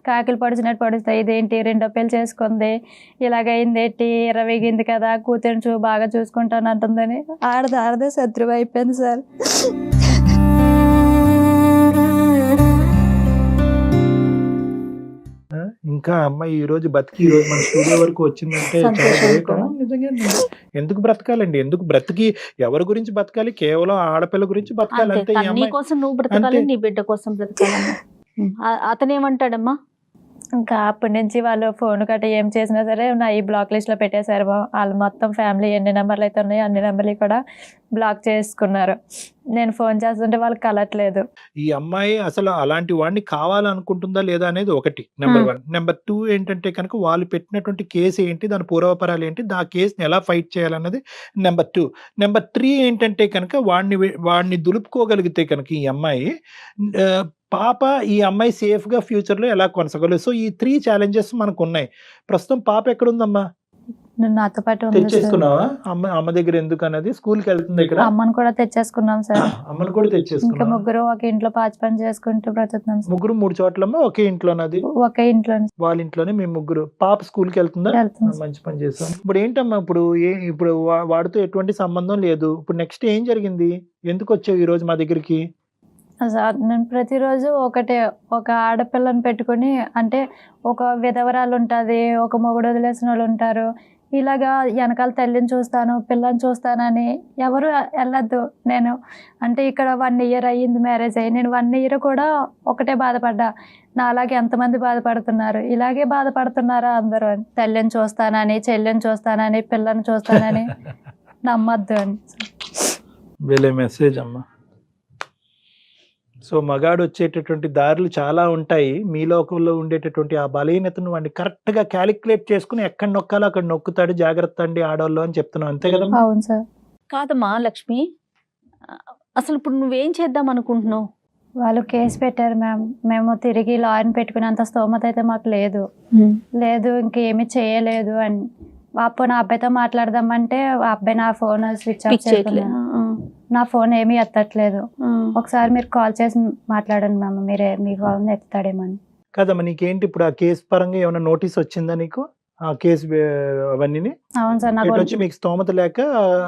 కాకిలు పడిచినట్టు పడుస్తాయి. ఇదేంటి 2వ పెళ్లి చేసుకుంది, ఇలాగైందేంటి, 20 కదా, కూతురు బాగా చూసుకుంటాను అంటుందని ఆడదే శత్రువు అయిపోయింది సార్. ఇంకా అమ్మాయి ఈ రోజు బతికి ఈ రోజు మన స్టూడియో వరకు వచ్చిందంటే నిజంగా. ఎందుకు బ్రతకాలండి? ఎందుకు బ్రతికి ఎవరి గురించి బతకాలి? కేవలం ఆడపిల్ల గురించి బతకాలి అంతే. నీ కోసం నువ్వు బ్రతకాలి, నీ బిడ్డ కోసం బ్రతకాలి. అతను ఏమంటాడమ్మా? ఇంకా అప్పటి నుంచి వాళ్ళు ఫోన్ గట్రా ఏం చేసినా సరే నా ఈ బ్లాక్ లిస్ట్ లో పెట్టేశారు. వాళ్ళు మొత్తం ఫ్యామిలీ ఎన్ని నెంబర్లు అయితే ఉన్నాయో అన్ని నెంబర్లు కూడా బ్లాక్ చేసుకున్నారు. నేను ఫోన్ చేస్తుంటే వాళ్ళకి కలట్లేదు. ఈ అమ్మాయి అసలు అలాంటి వాడిని కావాలనుకుంటుందా లేదా అనేది ఒకటి నెంబర్ 1. నెంబర్ 2 ఏంటంటే కనుక వాళ్ళు పెట్టినటువంటి కేసు ఏంటి, దాని పూర్వపరాలు ఏంటి, ఆ కేసుని ఎలా ఫైట్ చేయాలన్నది నెంబర్ 2. నెంబర్ 3 ఏంటంటే కనుక వాడిని దులుపుకోగలిగితే కనుక ఈ అమ్మాయి పాప ఈ అమ్మాయి సేఫ్ గా ఫ్యూచర్ లో ఎలా కొనసాగలేదు. సో ఈ 3 ఛాలెంజెస్ మనకు ఉన్నాయి. ప్రస్తుతం పాప ఎక్కడుందమ్మా? నాతో పాటు తెచ్చేసుకున్నావా? అమ్మ దగ్గర ఎందుకు అన్నది? స్కూల్కి వెళ్తుంది ఇక్కడ. అమ్మను కూడా తెచ్చేసుకున్నాం సార్. అమ్మను కూడా తెచ్చేసుకున్నాం. ఇంకా ముగ్గురు ఒక ఇంట్లో పాచి పని చేసుకుంటూ బ్రతుకుతున్నాం. ముగ్గురు 3 చోట్లమ్మా? ఒకే ఇంట్లోనది? ఒకే ఇంట్లో. వాళ్ళ ఇంట్లోనే మేము ముగ్గురు. పాప స్కూల్కి వెళ్తుందా? మంచి పని చేస్తాం. ఇప్పుడు ఏంటమ్మా ఇప్పుడు వాడితో ఎటువంటి సంబంధం లేదు. ఇప్పుడు నెక్స్ట్ ఏం జరిగింది? ఎందుకు వచ్చావు ఈ రోజు మా దగ్గరికి? సార్ నేను ప్రతిరోజు ఒక ఆడపిల్లని పెట్టుకుని, అంటే ఒక విధవరాలు ఉంటుంది, ఒక మొగుడు వదిలేసిన వాళ్ళు ఉంటారు, ఇలాగా వెనకాల తల్లిని చూస్తాను పిల్లని చూస్తానని ఎవరు వెళ్ళద్దు. నేను అంటే ఇక్కడ 1 year అయ్యింది మ్యారేజ్ అయ్యి. నేను 1 year కూడా ఒకటే బాధపడ్డా, నా అలాగే ఎంతమంది బాధపడుతున్నారు, ఇలాగే బాధపడుతున్నారా అందరూ అని. తల్లిని చూస్తానని, చెల్లిని చూస్తానని, పిల్లని చూస్తానని నమ్మద్దు అని. వేలే మెసేజ్ అమ్మా. సో మగాడు వచ్చేటటువంటి దారులు చాలా ఉంటాయి. మీ లోకంలో ఉండేటటువంటి ఆ బలహీనతను వాడిని కరెక్ట్‌గా క్యాలిక్యులేట్ చేసుకొని ఎక్కడ నొక్కాలో అక్కడ నొక్కుతాడు. జాగ్రత్త అండి ఆడోళ్ళు అని చెప్తున్నావు. అంతే కదమ్మా? అవును సార్. కాదమ్మా లక్ష్మి, అసలు ఇప్పుడు నువ్వేం చేద్దాం అనుకుంటున్నావు? వాళ్ళు కేసు పెట్టారు మ్యామ్. మేము తిరిగి లాయర్ని పెట్టుకునేంత స్తోమత అయితే మాకు లేదు. ఇంకేమీ చేయలేదు అని నా అబ్బాయితో మాట్లాడదామంటే ఆ అబ్బాయి నా ఫోన్ స్విచ్ ఆఫ్ చేస్తున్నాడు. నా ఫోన్ ఏమీ ఎత్తట్లేదు. ఒకసారి మీరు కాల్ చేసి మాట్లాడండి మ్యామ్, మీ ఫోన్ ఎత్తుతాడేమో అని. కదమ్మా, నీకేంటి ఇప్పుడు ఆ కేసు పరంగా ఏమైనా నోటీస్ వచ్చిందా నీకు? ఆ కేసు అవన్నీ అవును సార్. నాకు వచ్చి మీకు స్తోమత లేక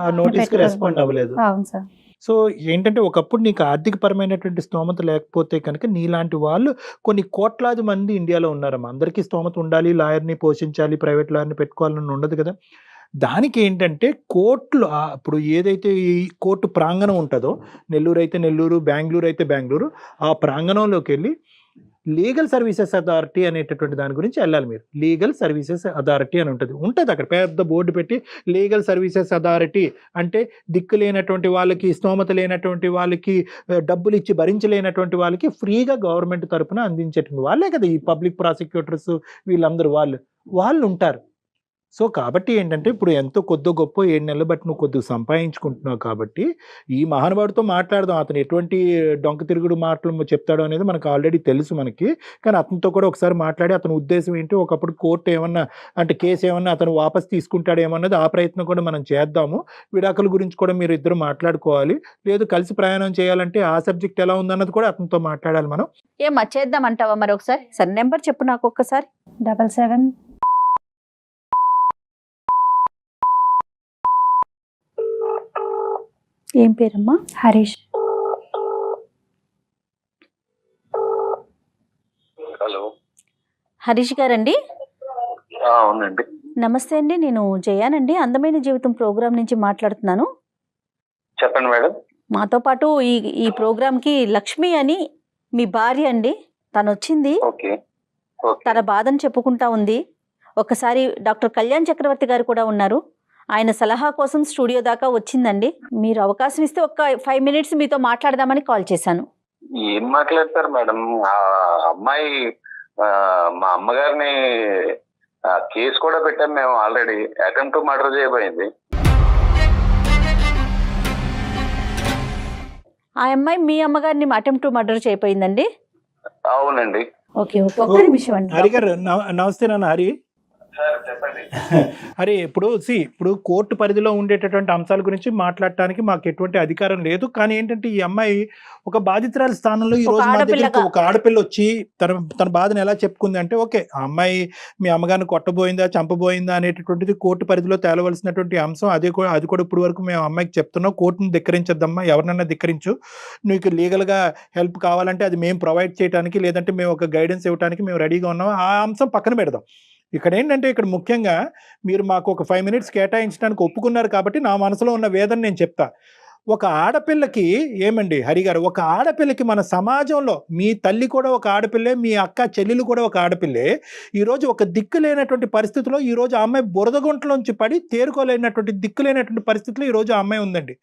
ఆ నోటీస్ కి రెస్పాండ్ అవ్వలేదు. అవును సార్. సో ఏంటంటే ఒకప్పుడు నీకు ఆర్థిక పరమైనటువంటి స్తోమత లేకపోతే కనుక నీలాంటి వాళ్ళు కొన్ని కోట్లాది మంది ఇండియాలో ఉన్నారమ్మా. అందరికీ స్తోమత ఉండాలి, లాయర్ని పోషించాలి, ప్రైవేట్ లాయర్ని పెట్టుకోవాలని ఉండదు కదా. దానికి ఏంటంటే కోర్టులు ఇప్పుడు ఏదైతే ఈ కోర్టు ప్రాంగణం ఉంటుందో, నెల్లూరు అయితే నెల్లూరు, బెంగళూరు అయితే బెంగళూరు, ఆ ప్రాంగణంలోకి వెళ్ళి లీగల్ సర్వీసెస్ అథారిటీ అనేటటువంటి దాని గురించి వెళ్ళాలి మీరు. లీగల్ సర్వీసెస్ అథారిటీ అని ఉంటుంది అక్కడ పెద్ద బోర్డు పెట్టి లీగల్ సర్వీసెస్ అథారిటీ అంటే దిక్కు లేనటువంటి వాళ్ళకి, స్తోమత లేనటువంటి వాళ్ళకి, డబ్బులు ఇచ్చి భరించలేనటువంటి వాళ్ళకి ఫ్రీగా గవర్నమెంట్ తరపున అందించేటువంటి వాళ్ళే కదా ఈ పబ్లిక్ ప్రాసిక్యూటర్స్. వీళ్ళందరూ వాళ్ళు ఉంటారు. సో కాబట్టి ఏంటంటే ఇప్పుడు ఎంతో కొద్దో గొప్ప 7 నెలలు బట్టి నువ్వు కొద్దిగా సంపాదించుకుంటున్నావు కాబట్టి ఈ మహానుభావుడితో మాట్లాడదాం. అతను ఎటువంటి డొంక తిరుగుడు మాటలు చెప్తాడో అనేది మనకు ఆల్రెడీ తెలుసు మనకి. కానీ అతనితో కూడా ఒకసారి మాట్లాడి అతని ఉద్దేశం ఏంటి, ఒకప్పుడు కోర్టు ఏమన్నా అంటే కేసు ఏమన్నా అతను వాపస్ తీసుకుంటాడేమన్నది ఆ ప్రయత్నం కూడా మనం చేద్దాము. విడాకుల గురించి కూడా మీరు ఇద్దరు మాట్లాడుకోవాలి. లేదు కలిసి ప్రయాణం చేయాలంటే ఆ సబ్జెక్ట్ ఎలా ఉందన్నది కూడా అతనితో మాట్లాడాలి మనం. ఏమా చేద్దామంటావా మరి ఒకసారి? సరే నెంబర్ చెప్పు నాకు ఒక్కసారి. 77. ఏం పేరమ్మా? హరీష్. హలో, హరీష్ గారండి? అవునండి. నమస్తే అండి, నేను జయానండి, అందమైన జీవితం ప్రోగ్రాం నుంచి మాట్లాడుతున్నాను. చెప్పండి మేడం. మాతో పాటు ఈ ప్రోగ్రాంకి లక్ష్మి అని మీ భార్య అండి, తను వచ్చింది. ఓకే. తన బాధను చెప్పుకుంటా ఉంది. ఒకసారి డాక్టర్ కళ్యాణ్ చక్రవర్తి గారు కూడా ఉన్నారు, ఆయన సలహా కోసం స్టూడియో దాకా వచ్చిందండి. మీరు అవకాశం ఇస్తే ఒక 5 minutes మీతో మాట్లాడదామని కాల్ చేశాను. ఏం మాట్లాడతారు మేడం? ఆ అమ్మాయి మా అమ్మగారిని కేసు కూడా పెట్టాం మేము ఆల్రెడీ. అటెంప్ట్ టు మర్డర్ చేయబోయింది. ఆ అమ్మాయి మీ అమ్మగారిని అటెంప్ట్ టు మర్డర్ చేయపోయిందండి? అవునండి. ఓకే ఓకే, ఒక్క నిమిషం అండి. హరి గారు నమస్తే నాన్న. హరి సార్ చెప్పండి. అరే ఇప్పుడు కోర్టు పరిధిలో ఉండేటటువంటి అంశాల గురించి మాట్లాడటానికి మాకు ఎటువంటి అధికారం లేదు. కానీ ఏంటంటే ఈ అమ్మాయి ఒక బాధితురాలి స్థానంలో ఈ రోజు మా దగ్గరికి ఒక ఆడపిల్ల వచ్చి తన బాధను ఎలా చెప్పుకుంది అంటే, ఓకే ఆ అమ్మాయి మీ అమ్మగారిని కొట్టబోయిందా, చంపబోయిందా అనేటటువంటిది కోర్టు పరిధిలో తేలవలసినటువంటి అంశం. అది కూడా ఇప్పుడు వరకు మేము అమ్మాయికి చెప్తున్నాం, కోర్టును ధిక్కరించద్దమ్మా, ఎవరినైనా ధిక్కరించు, నీకు లీగల్గా హెల్ప్ కావాలంటే అది మేము ప్రొవైడ్ చేయడానికి, లేదంటే మేము ఒక గైడెన్స్ ఇవ్వడానికి మేము రెడీగా ఉన్నాం. ఆ అంశం పక్కన పెడదాం. ఇక్కడ ఏంటంటే ఇక్కడ ముఖ్యంగా మీరు మాకు ఒక 5 minutes కేటాయించడానికి ఒప్పుకున్నారు కాబట్టి నా మనసులో ఉన్న వేదన నేను చెప్తా. ఒక ఆడపిల్లకి ఏమండి హరి గారు, ఒక ఆడపిల్లకి మన సమాజంలో మీ తల్లి కూడా ఒక ఆడపిల్లే, మీ అక్క చెల్లెలు కూడా ఒక ఆడపిల్లే. ఈరోజు ఒక దిక్కు లేనటువంటి పరిస్థితిలో ఈరోజు ఆ అమ్మాయి బురదగుంటలోంచి పడి తేరుకోలేనటువంటి దిక్కు లేనటువంటి పరిస్థితిలో ఈరోజు ఆ అమ్మాయి ఉందండి.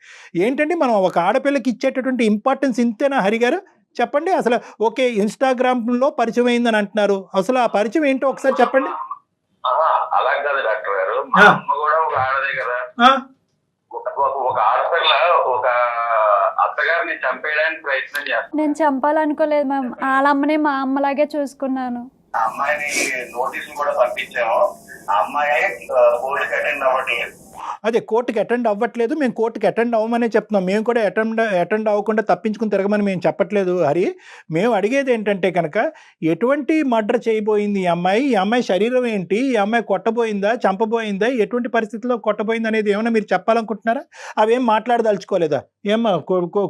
ఏంటంటే మనం ఒక ఆడపిల్లకి ఇచ్చేటటువంటి ఇంపార్టెన్స్ ఇంతేనా హరి గారు? చెప్పండి. అసలు ఓకే ఇన్స్టాగ్రామ్లో పరిచయం అయిందని అంటున్నారు, అసలు ఆ పరిచయం ఏంటో ఒకసారి చెప్పండి. అలా కాదు డాక్టర్ గారు, మా అమ్మ కూడా ఒక ఆడదే కదా. ఒక ఆడపిల్ల ఒక అత్తగారిని చంపేయడానికి ప్రయత్నం చేస్తాను. నేను చంపాలనుకోలేదు మ్యామ్, వాళ్ళమ్మని మా అమ్మలాగే చూసుకున్నాను. ఆ అమ్మాయిని నోటీసులు కూడా పంపించాము. ఆ అమ్మాయి కోర్టుకి అటెండ్ అవ్వట్లేదు. అదే కోర్టుకి అటెండ్ అవ్వట్లేదు, మేము కోర్టుకి అటెండ్ అవ్వమనే చెప్తున్నాం. మేము కూడా అటెండ్ అవ్వకుండా తప్పించుకుని తిరగమని మేము చెప్పట్లేదు హరి. మేము అడిగేది ఏంటంటే కనుక ఎటువంటి మర్డర్ చేయబోయింది ఈ అమ్మాయి శరీరం ఏంటి, ఈ అమ్మాయి కొట్టబోయిందా, చంపబోయిందా, ఎటువంటి పరిస్థితుల్లో కొట్టబోయింది అనేది ఏమైనా మీరు చెప్పాలనుకుంటున్నారా? అవేం మాట్లాడదలుచుకోలేదా? ఏమ్మా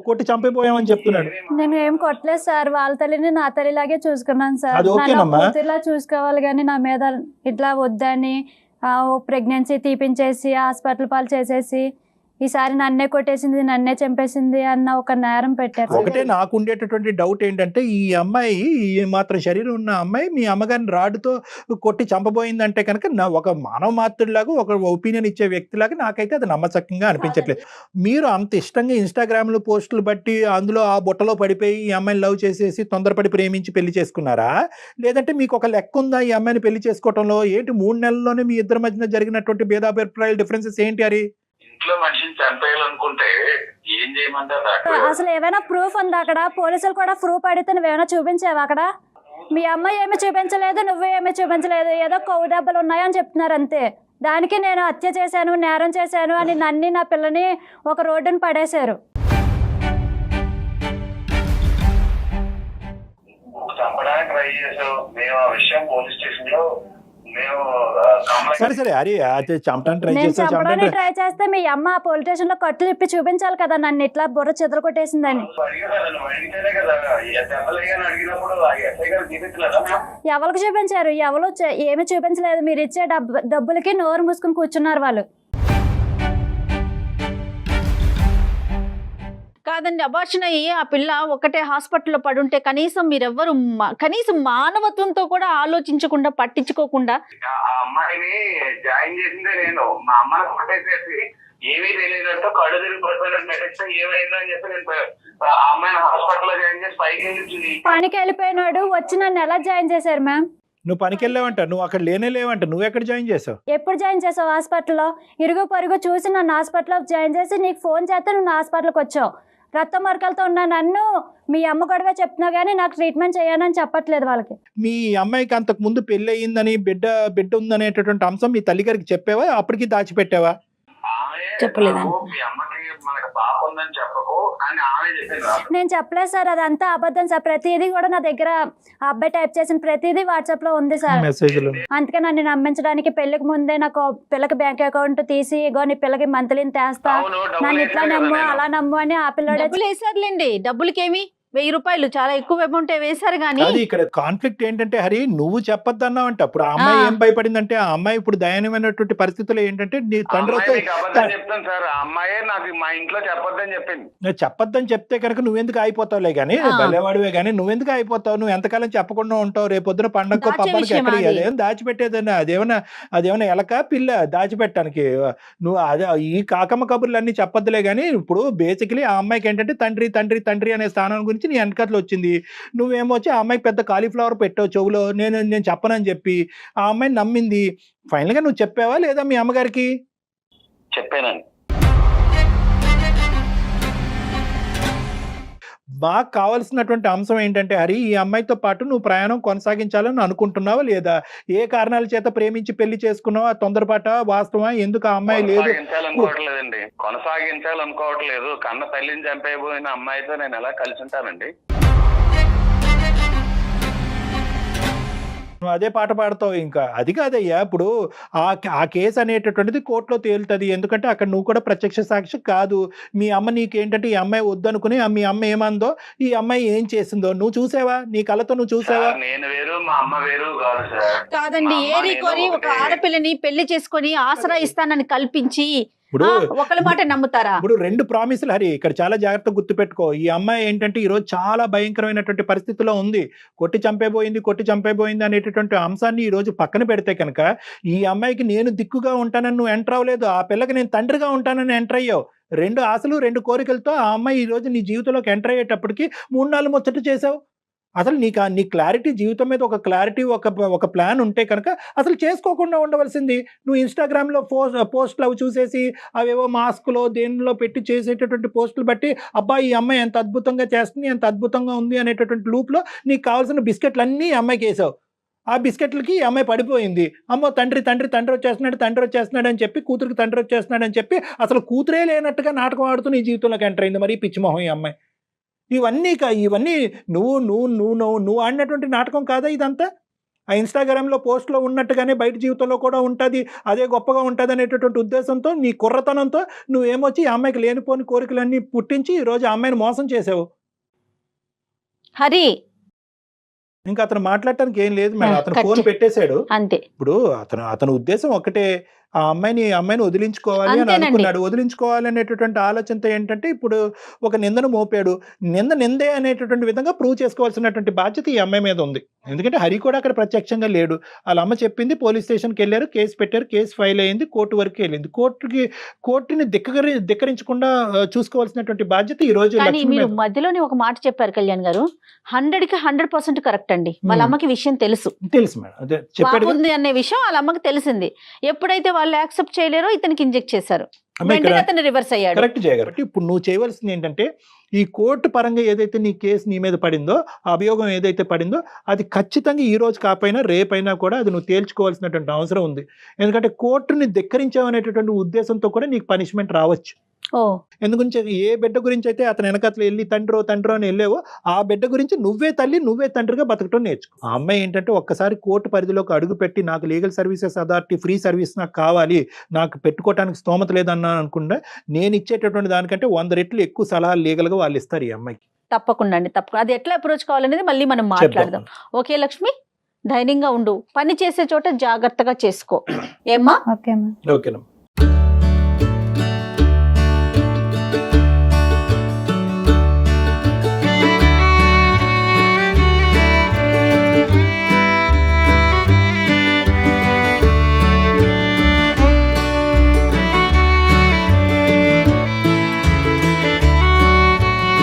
కొట్టి చంపిపోయామని చెప్తున్నాడు. నేను ఏం కొట్టలేదు సార్, వాళ్ళ తల్లిని నా తల్లిలాగే చూసుకున్నాను సార్. అది ఓకేనమ్మా, ఇలా చూసుకోవాలి కానీ నా మీద ఇట్లా వద్దని ప్రెగ్నెన్సీ తీపించేసి హాస్పిటల్ పాలు చేసేసి ఈసారి నన్నే కొట్టేసింది, నన్నే చంపేసింది అన్న ఒక నేరం పెట్టారు. ఒకటే నాకు ఉండేటటువంటి డౌట్ ఏంటంటే, ఈ అమ్మాయి ఈ మాత్రం శరీరం ఉన్న అమ్మాయి మీ అమ్మగారిని రాడ్డుతో కొట్టి చంపబోయిందంటే కనుక ఒక మానవ మాతృలాగా ఒక ఒపీనియన్ ఇచ్చే వ్యక్తిలాగా నాకైతే అది నమ్మచక్కంగా అనిపించట్లేదు. మీరు అంత ఇష్టంగా ఇన్స్టాగ్రామ్లో పోస్టులు బట్టి అందులో ఆ బుట్టలో పడిపోయి ఈ అమ్మాయిని లవ్ చేసేసి తొందరపడి ప్రేమించి పెళ్లి చేసుకున్నారా, లేదంటే మీకు ఒక లెక్క ఉందా ఈ అమ్మాయిని పెళ్లి చేసుకోవడంలో? ఏంటి 3 నెలల్లోనే మీ ఇద్దరి మధ్యన జరిగినటువంటి భేదాభిప్రాయాలు డిఫరెన్సెస్ ఏంటి? అది ఇంట్లో మనిషిని చంపేయాలనుకుంటే ఏం చేయమంటారు డాక్టర్? అసలు ఏమైనా ప్రూఫ్ ఉందా అక్కడ? పోలీసులు కూడా ప్రూఫ్ అడిగితే నువ్వేమైనా చూపించావా అక్కడ? మీ అమ్మాయి ఏమి చూపించలేదు, నువ్వు ఏమి చూపించలేదు, ఏదో కొవ్వు దెబ్బలు ఉన్నాయని చెప్తున్నారు అంతే. దానికి నేను హత్య చేశాను, నేరం చేశాను అని నన్ను నా పిల్లని ఒక రోడ్డును పడేశారు. చంపడానికి ట్రై చేసావు, మేము ఆ విషయం పోలీస్ స్టేషన్ లో మేము సరే అరే అది చంపడానికి ట్రై నేను చేస్తా చంపడానికి ట్రై చేస్తే మీ అమ్మ పోలీస్ స్టేషన్ లో కట్లు తిప్పి చూపించాలి కదా నన్ను ఇట్లా బుర్ర చెదలు కొట్టేసిందని. అడిగితేనే కదా దెబ్బలేని అడిగినప్పుడు ఎస్ఐ గారు చూపించలేదా? ఎవరికి చూపించారు? ఎవరు ఏమి చూపించలేదు. మీరు ఇచ్చే డబ్బులకి నోరు మూసుకుని కూర్చున్నారు వాళ్ళు. కాదండి, అబార్షన్ అయ్యి ఆ పిల్ల ఒకటే హాస్పిటల్లో పడుంటే కనీసం మీరెవ్వరు కనీసం మానవత్వంతో కూడా ఆలోచించకుండా పట్టించుకోకుండా. ఆ అమ్మాయిని జాయిన్ చేసిందే నేను. మా అమ్మని కొట్టేసేసి ఏమీ తెలియదంటే కళ్ళు తిరిగి పడిపోయినట్టు నటిస్తే ఏమైందని చెప్పి నేను ఆ అమ్మాయిని హాస్పిటల్లో జాయిన్ చేసి పైకి వెళ్ళి పనికి వెళ్ళిపోయినాడు వచ్చి నన్ను ఎలా జాయిన్ చేశారు మ్యామ్? నువ్వు పనికి వెళ్ళావంట, నువ్వు అక్కడ లేనేలేవంట, నువ్వు ఎక్కడ జాయిన్ చేసావు? ఎప్పుడు జాయిన్ చేసావు హాస్పిటల్లో? ఇరుగు పొరుగు చూసి నన్ను హాస్పిటల్లో జాయిన్ చేసి నీకు ఫోన్ చేస్తే నువ్వు హాస్పిటల్కి వచ్చావు. రక్త మరకలతో ఉన్న నన్ను మీ అమ్మ గొడవ చెప్తున్నా కానీ నాకు ట్రీట్మెంట్ చేయనని చెప్పట్లేదు వాళ్ళకి. మీ అమ్మాయికి అంతకు ముందు పెళ్లి అయ్యిందని బిడ్డ ఉందనేటటువంటి అంశం మీ తల్లి గారికి చెప్పావా? అప్పటికి దాచిపెట్టావా? చెప్పలేదండి. మీ అమ్మకి మనకు పాప ఉందని చెప్పకు అని ఆమె చెప్పింది. నేను చెప్పలేదు సార్, అదంతా అబద్ధం సార్. ప్రతిదీ కూడా నా దగ్గర ఆ అబ్బాయి టైప్ చేసిన ప్రతిదీ వాట్సాప్ లో ఉంది సార్. మెసేజ్లు. అందుకే నన్ను నమ్మించడానికి పెళ్లికి ముందే నాకు పిల్లకి బ్యాంక్ అకౌంట్ తీసి ఇగో నీ పిల్లకి మంత్లీ తెస్తా, నన్ను ఇట్లా నమ్ము అలా నమ్ము అని ఆ పిల్లడే డబ్బులు వేసారులేండి. డబ్బులకేమి 1000 రూపాయలు చాలా ఎక్కువ అమౌంట్ వేశారు కానీ. అది ఇక్కడ కాన్ఫ్లిక్ట్ ఏంటంటే, హరి నువ్వు చెప్పొద్దన్నావంట. అప్పుడు ఆ అమ్మాయి ఏం భయపడిందంటే, ఆ అమ్మాయి ఇప్పుడు దయనీయమైనటువంటి పరిస్థితులు ఏంటంటే నీ తండ్రి చెప్తాను సార్, ఆ అమ్మాయే నాకు మా ఇంట్లో చెప్పొద్దని చెప్పింది. చెప్పొద్దని చెప్తే కనుక నువ్వెందుకు అయిపోతావులే కానీ, భలేవాడివే కానీ నువ్వెందుకు అయిపోతావు? నువ్వు ఎంతకాలం చెప్పకుండా ఉంటావు? రేపొద్దున పండగ పబ్బానికి ఎక్కడ ఏం దాచిపెట్టేదన్నా? అదేమన్నా ఎలక పిల్ల దాచిపెట్టడానికి? నువ్వు అదే ఈ కాకమ్మ కబుర్లు అన్ని చెప్పొద్దులే కానీ, ఇప్పుడు బేసికలీ ఆ అమ్మాయికి ఏంటంటే తండ్రి తండ్రి తండ్రి అనే స్థానం గురించి నీ వెనకట్లు వచ్చింది. నువ్వేమో వచ్చి ఆ అమ్మాయికి పెద్ద కాలీఫ్లవర్ పెట్టావు చెవులో, నేను చెప్పనని చెప్పి ఆ అమ్మాయిని నమ్మింది. ఫైనల్ గా నువ్వు చెప్పావా లేదా మీ అమ్మగారికి? చెప్పానండి. మాకు కావాల్సినటువంటి అంశం ఏంటంటే, హరి ఈ అమ్మాయితో పాటు నువ్వు ప్రయాణం కొనసాగించాలని అనుకుంటున్నావా లేదా? ఏ కారణాల చేత ప్రేమించి పెళ్లి చేసుకున్నావా? తొందరపాట, వాస్తవా? ఎందుకు ఆ అమ్మాయి లేదు? కొనసాగించాలనుకోవట్లేదండి, కొనసాగించాలనుకోవట్లేదు. కన్న తల్లిని చంపేయబోయిన అమ్మాయితో నేను ఎలా కలిసి ఉంటానండి? నువ్వు అదే పాట పాడతావు ఇంకా. అది కాదయ్యా, ఇప్పుడు ఆ కేసు అనేటటువంటిది కోర్టులో తేలుతుంది. ఎందుకంటే అక్కడ నువ్వు కూడా ప్రత్యక్ష సాక్షి కాదు. మీ అమ్మ నీకేంటంటే ఈ అమ్మాయి వద్దనుకుని మీ అమ్మ ఏమందో, ఈ అమ్మాయి ఏం చేసిందో నువ్వు చూసావా? నీ కళ్ళతో నువ్వు చూసావా? నేను వేరు, మా అమ్మ వేరు కాదు సార్. కాదండి, ఏరి కోరి ఒక ఆడపిల్లని పెళ్లి చేసుకొని ఆసరా ఇస్తానని కల్పించి ఇప్పుడు ఒకళ్ళ మాట నమ్ముతారా? ఇప్పుడు 2 ప్రామిసులు హరి ఇక్కడ చాలా జాగ్రత్తగా గుర్తుపెట్టుకో. ఈ అమ్మాయి ఏంటంటే ఈరోజు చాలా భయంకరమైనటువంటి పరిస్థితిలో ఉంది. కొట్టి చంపేబోయింది అనేటటువంటి అంశాన్ని ఈ రోజు పక్కన పెడితే కనుక, ఈ అమ్మాయికి నేను దిక్కుగా ఉంటానని నువ్వు ఎంటర్ అవ్వలేదు. ఆ పిల్లకి నేను తండ్రిగా ఉంటానని ఎంటర్ అయ్యావు. 2 ఆశలు 2 కోరికలతో ఆ అమ్మాయి ఈ రోజు నీ జీవితంలోకి ఎంటర్ అయ్యేటప్పటికి 3-4 ముచ్చట చేసావు. అసలు నీ క్లారిటీ, జీవితం మీద ఒక క్లారిటీ, ఒక ప్లాన్ ఉంటే కనుక అసలు చేసుకోకుండా ఉండవలసింది. నువ్వు ఇన్స్టాగ్రామ్లో పోస్టులు అవి చూసేసి అవేవో మాస్క్లో దేనిలో పెట్టి చేసేటటువంటి పోస్టులు బట్టి అబ్బా ఈ అమ్మాయి ఎంత అద్భుతంగా చేస్తుంది, ఎంత అద్భుతంగా ఉంది అనేటటువంటి లూప్లో నీకు కావాల్సిన బిస్కెట్లు అన్నీ ఈ అమ్మాయికి వేసావు. ఆ బిస్కెట్లకి ఈ అమ్మాయి పడిపోయింది. అమ్మో తండ్రి వచ్చేస్తున్నాడు అని చెప్పి, కూతురికి తండ్రి వచ్చేస్తున్నాడు అని చెప్పి అసలు కూతురే లేనట్టుగా నాటకం ఆడుతూ నీ జీవితంలోకి ఎంటర్ అయింది. మరి పిచ్చిమోహం ఈ అమ్మాయి. ఇవన్నీ నువ్వు ఆడినటువంటి నాటకం కాదా ఇదంతా? ఆ ఇన్స్టాగ్రామ్లో పోస్ట్లో ఉన్నట్టుగానే బయట జీవితంలో కూడా ఉంటుంది, అదే గొప్పగా ఉంటుంది అనేటటువంటి ఉద్దేశంతో, నీ కుర్రతనంతో నువ్వేమొచ్చి ఈ అమ్మాయికి లేనిపోని కోరికలన్నీ పుట్టించి ఈరోజు ఆ అమ్మాయిని మోసం చేసావు. హరి ఇంకా అతను మాట్లాడటానికి ఏం లేదు మేడం, అతను ఫోన్ పెట్టేశాడు. అంతే. ఇప్పుడు అతను ఉద్దేశం ఒకటే, ఆ అమ్మాయిని వదిలించుకోవాలి అని అంతేనండి. అనుకున్నాడు. వదిలించుకోవాలి అనేటటువంటి ఆలోచనతో ఏంటంటే ఇప్పుడు ఒక నిందను మోపాడు. నిందే అనేటటువంటి విధంగా ప్రూవ్ చేసుకోవాల్సినటువంటి బాధ్యత ఈ అమ్మాయి మీద ఉంది. ఎందుకంటే హరి కూడా అక్కడ ప్రత్యక్షంగా లేడు. వాళ్ళ అమ్మ చెప్పింది, పోలీస్ స్టేషన్కి వెళ్ళారు, కేసు పెట్టారు, కేసు ఫైల్ అయింది, కోర్టు వరకు వెళ్ళింది. కోర్టుని ధిక్కరించకుండా చూసుకోవాల్సినటువంటి బాధ్యత ఈ రోజు కానీ లక్ష్మి మీరు మీద. మధ్యలోనే ఒక మాట చెప్పారు కళ్యాణ్ గారు, 100కి 100% కరెక్ట్ అండి. వాళ్ళ అమ్మకి విషయం తెలుసు, తెలుసు మేడం, అదే చెప్పాడు పాప ఉంది అనే విషయం వాళ్ళ అమ్మకి తెలిసింది. ఎప్పుడైతే వాళ్ళు యాక్సెప్ట్ చేయలేరో ఇతనికి ఇంజెక్ట్ చేశారు, వెంటనే అతను రివర్స్ అయ్యాడు. కరెక్ట్ చేయగలరు. ఇప్పుడు నువ్వు చేయవలసింది ఏంటంటే ఈ కోర్టు పరంగా ఏదైతే నీ కేసు నీ మీద పడిందో, ఆ అభియోగం ఏదైతే పడిందో అది ఖచ్చితంగా ఈ రోజు కాకపోయినా రేపైనా కూడా అది నువ్వు తేల్చుకోవాల్సినటువంటి అవసరం ఉంది. ఎందుకంటే కోర్టుని ధిక్కరించావనేటటువంటి ఉద్దేశంతో కూడా నీకు పనిష్మెంట్ రావచ్చు. ఓ ఎందుకంటే ఏ బిడ్డ గురించి అయితే అతను వెనకతలు వెళ్ళి తండ్రో అని వెళ్ళావో ఆ బిడ్డ గురించి నువ్వే తల్లి నువ్వే తండ్రిగా బతకటం నేర్చుకో. ఆ అమ్మాయి ఏంటంటే ఒక్కసారి కోర్టు పరిధిలోకి అడుగు పెట్టి నాకు legal services authority free service నాకు కావాలి, నాకు పెట్టుకోవడానికి స్తోమత లేదన్నా అనుకుంటే నేను ఇచ్చేటటువంటి దానికంటే 100 రెట్లు ఎక్కువ సలహాలు లీగల్గా వాళ్ళు ఇస్తారు ఈ అమ్మాయికి. తప్పకుండా అండి, తప్పకుండా. అది ఎట్లా అప్రోచ్ కావాలనేది మళ్ళీ మనం మాట్లాడదాం. ఓకే లక్ష్మి, ధైర్యంగా ఉండు, పని చేసే చోట జాగ్రత్తగా చేసుకో. ఏమ్మా? Okay ma'am. ఓకేనా.